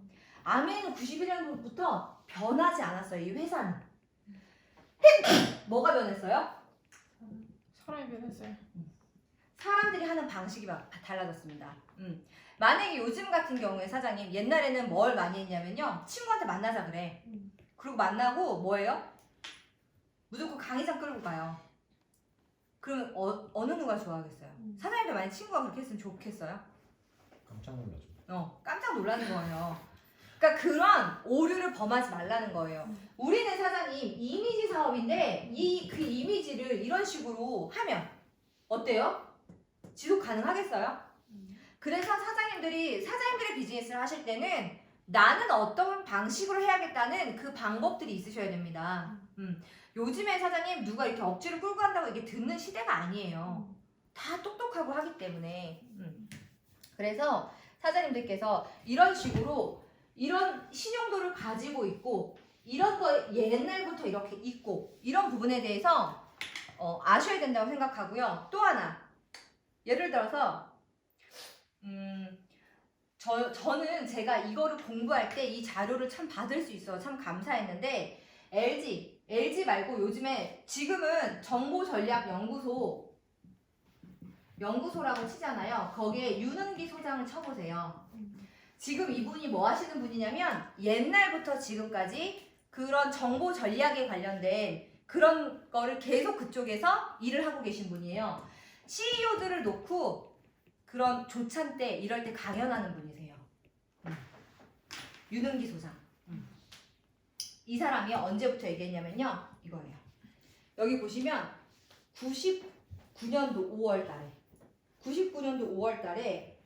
아메이는 91년부터 변하지 않았어요. 이 회사는. 뭐가 변했어요? 사람이 변했어요. 사람들이 하는 방식이 달라졌습니다. 만약에 요즘 같은 경우에 사장님 옛날에는 뭘 많이 했냐면요. 친구한테 만나자 그래. 그리고 만나고 뭐예요? 무조건 강의장 끌고 가요. 그러면 어느 누가 좋아하겠어요? 사장님들 만약 친구가 그렇게 했으면 좋겠어요? 깜짝 놀라죠. 깜짝 놀라는 거예요. 그러니까 그런 오류를 범하지 말라는 거예요. 우리는 사장님 이미지 사업인데 그 이미지를 이런 식으로 하면 어때요? 지속 가능하겠어요? 그래서 사장님들의 비즈니스를 하실 때는 나는 어떤 방식으로 해야겠다는 그 방법들이 있으셔야 됩니다. 요즘에 사장님 누가 이렇게 억지로 끌고 간다고 이게 듣는 시대가 아니에요. 다 똑똑하고 하기 때문에. 그래서 사장님들께서 이런 식으로 이런 신용도를 가지고 있고 이런 거 옛날부터 이렇게 있고 이런 부분에 대해서 아셔야 된다고 생각하고요. 또 하나 예를 들어서 저는 제가 이거를 공부할 때 이 자료를 참 받을 수 있어서 참 감사했는데 LG 말고 요즘에 지금은 정보전략연구소라고 치잖아요. 거기에 윤은기 소장을 쳐보세요. 지금 이분이 뭐 하시는 분이냐면 옛날부터 지금까지 그런 정보 전략에 관련된 그런 거를 계속 그쪽에서 일을 하고 계신 분이에요. CEO들을 놓고 그런 조찬 때 이럴 때 강연하는 분이세요. 윤은기 소장. 이 사람이 언제부터 얘기했냐면요. 이거예요. 여기 보시면 99년도 5월 달에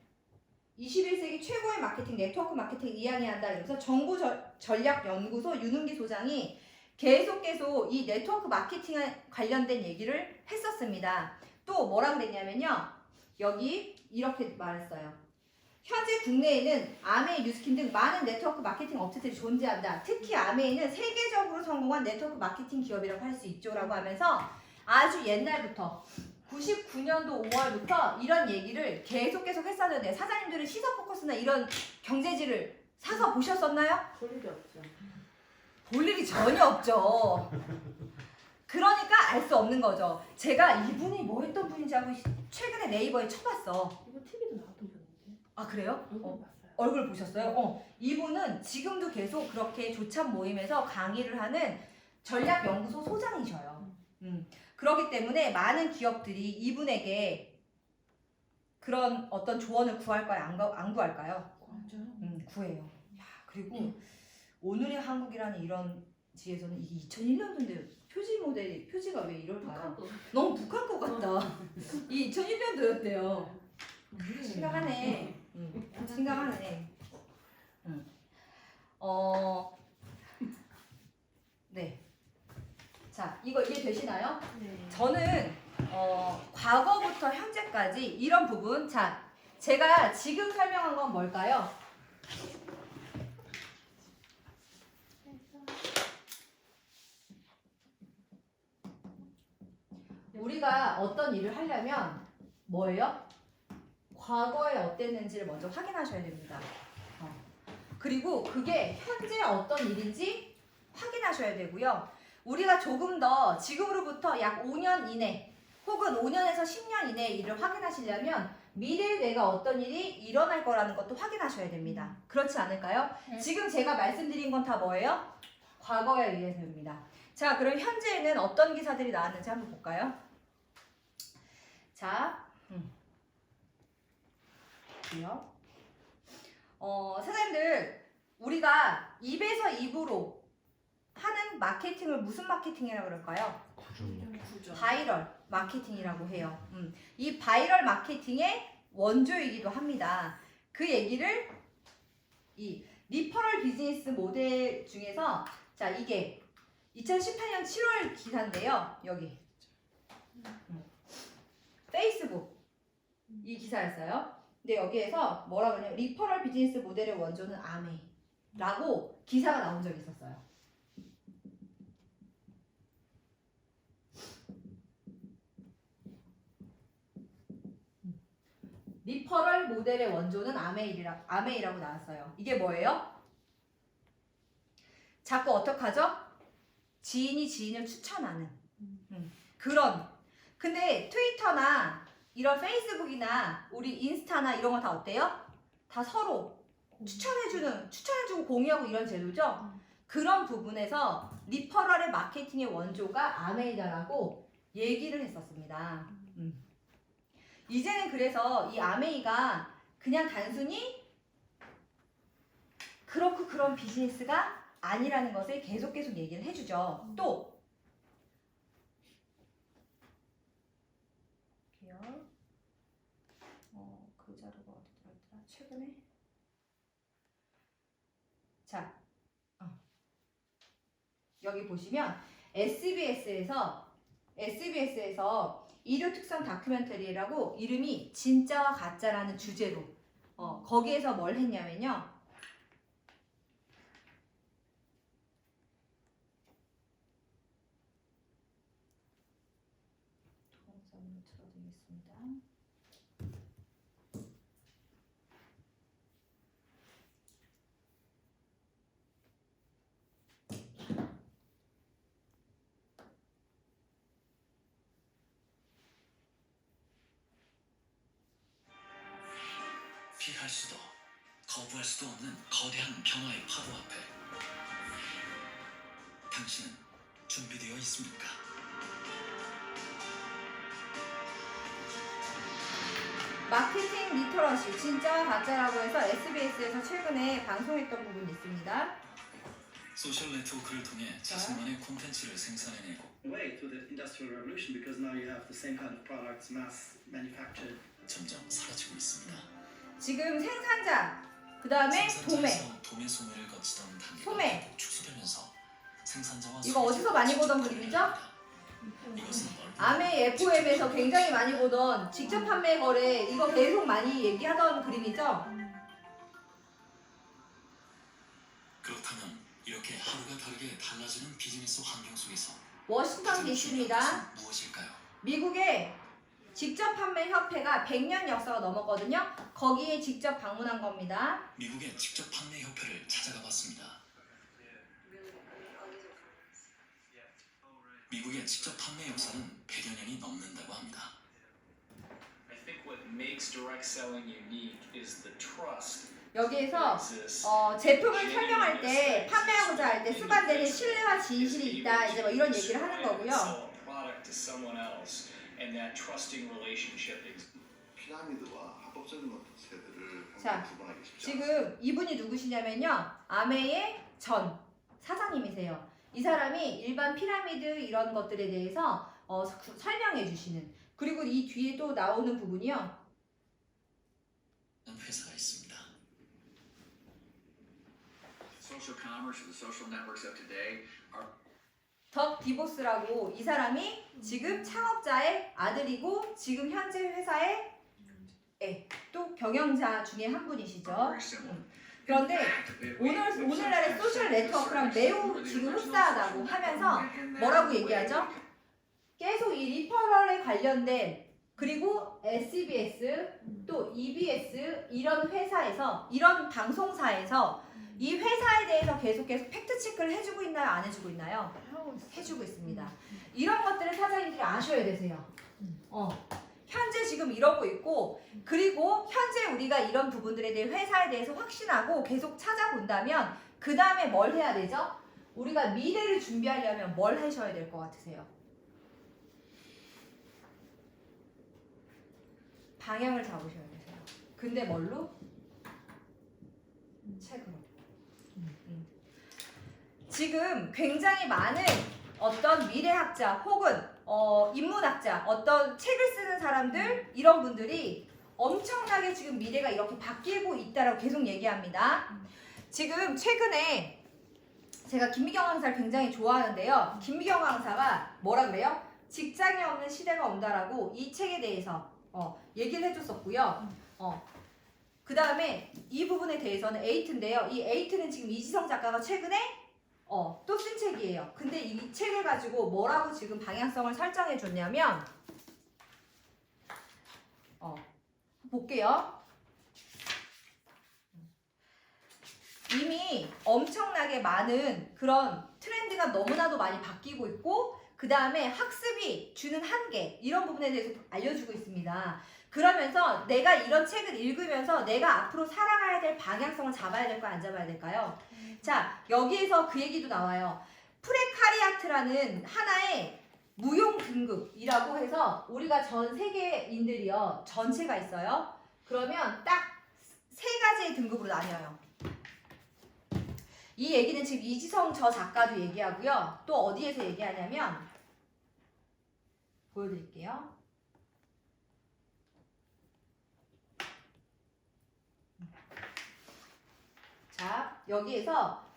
21세기 최고의 마케팅, 네트워크 마케팅 이야기해야 한다 이러면서 정보전략연구소 윤은기 소장이 계속 이 네트워크 마케팅에 관련된 얘기를 했었습니다. 또 뭐라 그랬냐면요. 여기 이렇게 말했어요. 현재 국내에는 아메이, 뉴스킨 등 많은 네트워크 마케팅 업체들이 존재한다. 특히 아메이는 세계적으로 성공한 네트워크 마케팅 기업이라고 할 수 있죠. 라고 하면서 아주 옛날부터 99년도 5월부터 이런 얘기를 계속 했었는데 사장님들은 시서포커스나 이런 경제지를 사서 보셨었나요? 볼 일이 없죠. 볼 일이 전혀 없죠. 그러니까 알 수 없는 거죠. 제가 이분이 뭐 했던 분인지 알고 최근에 네이버에 쳐봤어. 이거 TV도 나왔던 분인데. 아 그래요? 얼굴 봤어요. 얼굴 보셨어요? 이분은 지금도 계속 그렇게 조찬 모임에서 강의를 하는 전략연구소 소장이셔요. 그렇기 때문에 많은 기업들이 이분에게 그런 어떤 조언을 구할까요? 안 구할까요? 구해요. 야, 그리고 오늘의 한국이라는 이런 지에서는 이게 2001년도인데 표지가 왜 이럴까요? 너무 북한 것 같다. 이 2001년도였대요. 심각하네. 심각하네. 네. 자, 이거 이해되시나요? 네. 저는 과거부터 현재까지 이런 부분, 자, 제가 지금 설명한 건 뭘까요? 우리가 어떤 일을 하려면 뭐예요? 과거에 어땠는지를 먼저 확인하셔야 됩니다. 그리고 그게 현재 어떤 일인지 확인하셔야 되고요. 우리가 조금 더 지금으로부터 약 5년 이내 혹은 5년에서 10년 이내의 일을 확인하시려면 미래에 내가 어떤 일이 일어날 거라는 것도 확인하셔야 됩니다. 그렇지 않을까요? 지금 제가 말씀드린 건 다 뭐예요? 과거에 의해서입니다. 자, 그럼 현재에는 어떤 기사들이 나왔는지 한번 볼까요? 자, 사장님들 우리가 입에서 입으로 하는 마케팅을 무슨 마케팅이라고 그럴까요? 구조. 바이럴 마케팅이라고 해요. 이 바이럴 마케팅의 원조이기도 합니다. 그 얘기를 이 리퍼럴 비즈니스 모델 중에서 자 이게 2018년 7월 기사인데요. 여기 페이스북 이 기사였어요. 근데 여기에서 뭐라고 하냐면 리퍼럴 비즈니스 모델의 원조는 아메이라고 기사가 나온 적이 있었어요. 리퍼럴 모델의 원조는 아메이라고 나왔어요. 이게 뭐예요? 자꾸 어떡하죠? 지인이 지인을 추천하는 그런. 근데 트위터나 이런 페이스북이나 우리 인스타나 이런 거 다 어때요? 다 서로 추천해주고 공유하고 이런 제도죠? 그런 부분에서 리퍼럴의 마케팅의 원조가 아메이다라고 얘기를 했었습니다. 이제는 그래서 이 아메이가 그냥 단순히 그렇고 그런 비즈니스가 아니라는 것을 계속 얘기를 해주죠. 또 그 자료가 어디 들어있더라? 최근에 자, 여기 보시면 SBS에서 일요 특선 다큐멘터리라고 이름이 진짜와 가짜라는 주제로 거기에서 뭘 했냐면요. 동영상을 틀어드리겠습니다. 피할 수도 거부할 수도 없는 거대한 변화의 파도 앞에 당신은 준비되어 있습니까? 마케팅 리터러시 진짜와 가짜라고 해서 SBS에서 최근에 방송했던 부분이 있습니다. 소셜 네트워크를 통해 자신만의 콘텐츠를 생산해내고 way to the industrial revolution because now you have the same kind of products mass manufactured. 점점 사라지고 있습니다. 지금 생산자, 그 다음에 도매. 생산자에서 도매 소매를 거치던 단계가 소매. 축소되면서 생산자와 이거 어디서 많이 보던 그림이죠? 이것은 넓은 아메 FOM에서 굉장히 많이 보던 직접 판매 거래 이거 계속 많이 얘기하던 그림이죠? 그렇다면 이렇게 하루가 다르게 달라지는 비즈니스 환경 속에서 워싱턴 DC입니다. 무엇일까요? 미국의 직접 판매 협회가 100년 역사가 넘었거든요. 거기에 직접 방문한 겁니다. 미국의 직접 판매 협회를 찾아가 봤습니다. 미국의 직접 판매 역사는 100여 년이 넘는다고 합니다. I think what makes direct selling unique is the trust. 여기에서 제품을 설명할 때 판매하고자 할 때 수반되는 신뢰와 진실이 있다 이제 뭐 이런 얘기를 하는 거고요. And that trusting relationship 피라미드와 합법적인 세대를 자, 구분하기 쉽지 지금 이분이 누구시냐면요. 아메의 전 사장님이세요. 이 사람이 일반 피라미드 이런 것들에 대해서 설명해 주시는 그리고 이 뒤에 또 나오는 부분이요. 회사가 있습니다. Social commerce or the social networks of today are 덕 디보스라고 이 사람이 지금 창업자의 아들이고 지금 현재 회사의 또 경영자 중에 한 분이시죠. 그런데 오늘날의 소셜 네트워크랑 매우 지금 흡사하다고 하면서 뭐라고 얘기하죠? 계속 이 리퍼럴에 관련된 그리고 SBS 또 EBS 이런 회사에서 이런 방송사에서 이 회사에 대해서 계속해서 팩트체크를 해주고 있나요? 안 해주고 있나요? 해주고 있습니다. 이런 것들을 사장님들이 아셔야 되세요. 현재 지금 이러고 있고 그리고 현재 우리가 이런 부분들에 대해 회사에 대해서 확신하고 계속 찾아본다면 그 다음에 뭘 해야 되죠? 우리가 미래를 준비하려면 뭘 하셔야 될 것 같으세요? 방향을 잡으셔야 되세요. 근데 뭘로? 책으로. 지금 굉장히 많은 어떤 미래학자 혹은 인문학자 어떤 책을 쓰는 사람들 이런 분들이 엄청나게 지금 미래가 이렇게 바뀌고 있다라고 계속 얘기합니다. 지금 최근에 제가 김미경 강사를 굉장히 좋아하는데요. 김미경 강사가 뭐라 그래요? 직장이 없는 시대가 온다라고 이 책에 대해서 얘기를 해줬었고요. 그 다음에 이 부분에 대해서는 에이트인데요. 이 에이트는 지금 이지성 작가가 최근에 또 쓴 책이에요. 근데 이 책을 가지고 뭐라고 지금 방향성을 설정해 줬냐면 볼게요. 이미 엄청나게 많은 그런 트렌드가 너무나도 많이 바뀌고 있고 그 다음에 학습이 주는 한계 이런 부분에 대해서 알려주고 있습니다. 그러면서 내가 이런 책을 읽으면서 내가 앞으로 살아가야 될 방향성을 잡아야 될까요? 안 잡아야 될까요? 자, 여기에서 그 얘기도 나와요. 프레카리아트라는 하나의 무용 등급이라고 해서 우리가 전 세계인들이요. 전체가 있어요. 그러면 딱 세 가지의 등급으로 나뉘어요. 이 얘기는 지금 이지성 저 작가도 얘기하고요. 또 어디에서 얘기하냐면 보여드릴게요. 자, 여기에서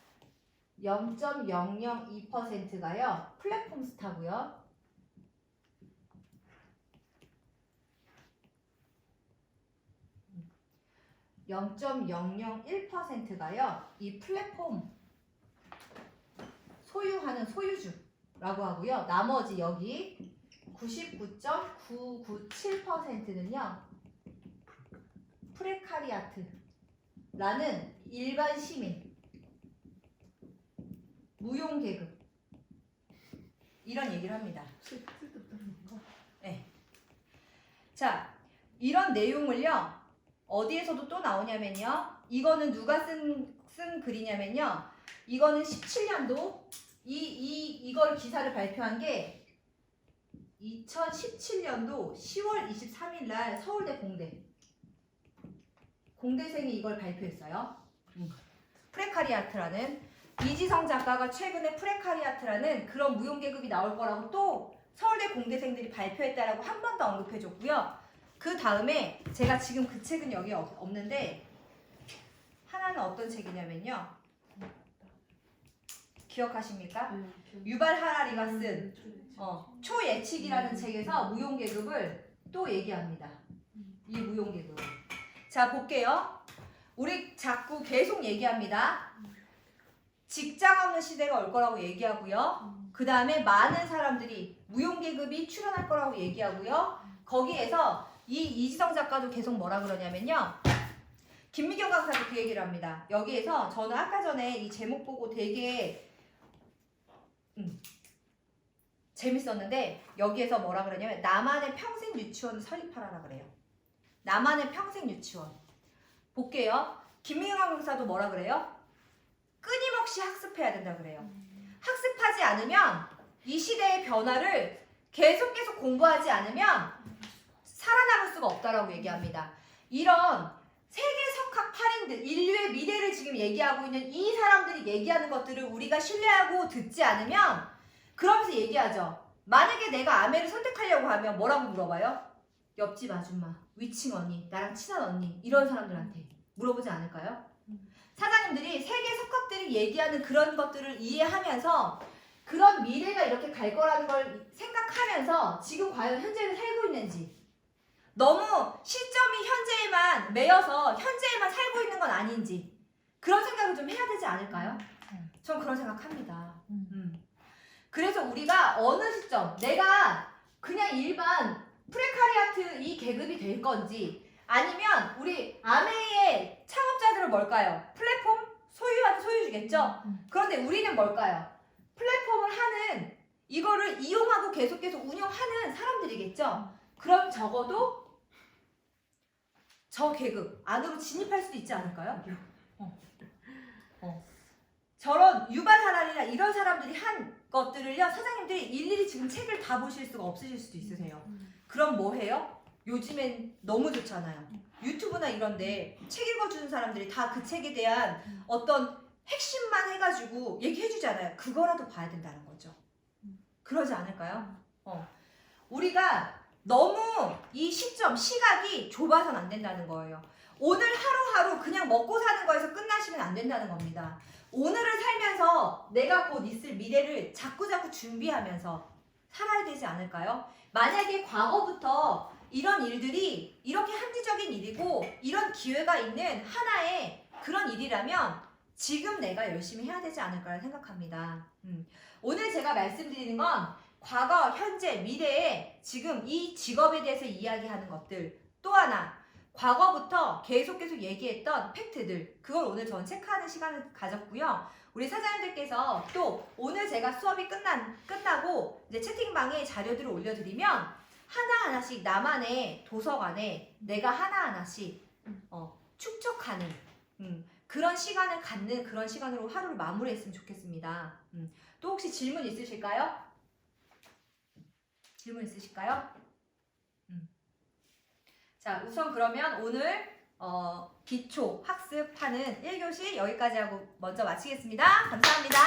0.002%가요. 플랫폼 스타고요. 0.001%가요. 이 플랫폼 소유하는 소유주라고 하고요. 나머지 여기 99.997%는요. 프레카리아트라는 일반 시민, 무용계급 이런 얘기를 합니다. 네. 자, 이런 내용을요. 어디에서도 또 나오냐면요. 이거는 누가 쓴 글이냐면요. 이거는 17년도 이걸 기사를 발표한 게 2017년도 10월 23일 날 서울대 공대생이 이걸 발표했어요. 프레카리아트라는 이지성 작가가 최근에 프레카리아트라는 그런 무용계급이 나올 거라고 또 서울대 공대생들이 발표했다라고 한 번 더 언급해줬고요. 그 다음에 제가 지금 그 책은 여기 없는데 하나는 어떤 책이냐면요. 기억하십니까? 유발 하라리가 쓴 초예측이라는 책에서 무용계급을 또 얘기합니다. 이 무용계급. 자, 볼게요. 우리 자꾸 계속 얘기합니다. 직장 없는 시대가 올 거라고 얘기하고요. 그 다음에 많은 사람들이 무용계급이 출현할 거라고 얘기하고요. 거기에서 이 이지성 작가도 계속 뭐라 그러냐면요. 김미경 강사도 그 얘기를 합니다. 여기에서 저는 아까 전에 이 제목 보고 되게 재밌었는데 여기에서 뭐라 그러냐면 나만의 평생 유치원을 설립하라라 그래요. 나만의 평생 유치원. 볼게요. 김미경 강사도 뭐라 그래요? 끊임없이 학습해야 된다 그래요. 학습하지 않으면 이 시대의 변화를 계속 공부하지 않으면 살아남을 수가 없다라고 얘기합니다. 이런 세계 석학 8인들, 인류의 미래를 지금 얘기하고 있는 이 사람들이 얘기하는 것들을 우리가 신뢰하고 듣지 않으면 그러면서 얘기하죠. 만약에 내가 아메를 선택하려고 하면 뭐라고 물어봐요? 옆집 아줌마, 위층 언니, 나랑 친한 언니 이런 사람들한테 물어보지 않을까요? 사장님들이 세계 석학들이 얘기하는 그런 것들을 이해하면서 그런 미래가 이렇게 갈 거라는 걸 생각하면서 지금 과연 현재를 살고 있는지 너무 시점이 현재에만 매여서 현재에만 살고 있는 건 아닌지 그런 생각을 좀 해야 되지 않을까요? 전 그런 생각합니다. 그래서 우리가 어느 시점 내가 그냥 일반 프레카리아트 이 계급이 될 건지 아니면 우리 아메이의 창업자들은 뭘까요? 플랫폼 소유하는 소유주겠죠? 그런데 우리는 뭘까요? 플랫폼을 하는 이거를 이용하고 계속 운영하는 사람들이겠죠? 그럼 적어도 저 계급 안으로 진입할 수도 있지 않을까요? 저런 유발 하라리나 이런 사람들이 한 것들을요 사장님들이 일일이 지금 책을 다 보실 수가 없으실 수도 있으세요. 그럼 뭐 해요? 요즘엔 너무 좋잖아요. 유튜브나 이런데 책 읽어주는 사람들이 다 그 책에 대한 어떤 핵심만 해가지고 얘기해주잖아요. 그거라도 봐야 된다는 거죠. 그러지 않을까요? 우리가 너무 이 시각이 좁아서는 안 된다는 거예요. 오늘 하루하루 그냥 먹고 사는 거에서 끝나시면 안 된다는 겁니다. 오늘을 살면서 내가 곧 있을 미래를 자꾸 준비하면서 살아야 되지 않을까요? 만약에 과거부터 이런 일들이 이렇게 합리적인 일이고 이런 기회가 있는 하나의 그런 일이라면 지금 내가 열심히 해야 되지 않을까라는 생각합니다. 오늘 제가 말씀드리는 건 과거, 현재, 미래에 지금 이 직업에 대해서 이야기하는 것들 또 하나 과거부터 계속 얘기했던 팩트들 그걸 오늘 전 체크하는 시간을 가졌고요. 우리 사장님들께서 또 오늘 제가 수업이 끝나고 이제 채팅방에 자료들을 올려드리면 하나하나씩 나만의 도서관에 내가 하나하나씩 축적하는 그런 시간을 갖는 그런 시간으로 하루를 마무리했으면 좋겠습니다. 또 혹시 질문 있으실까요? 질문 있으실까요? 자, 우선 그러면 오늘 기초 학습하는 1교시 여기까지 하고 먼저 마치겠습니다. 감사합니다.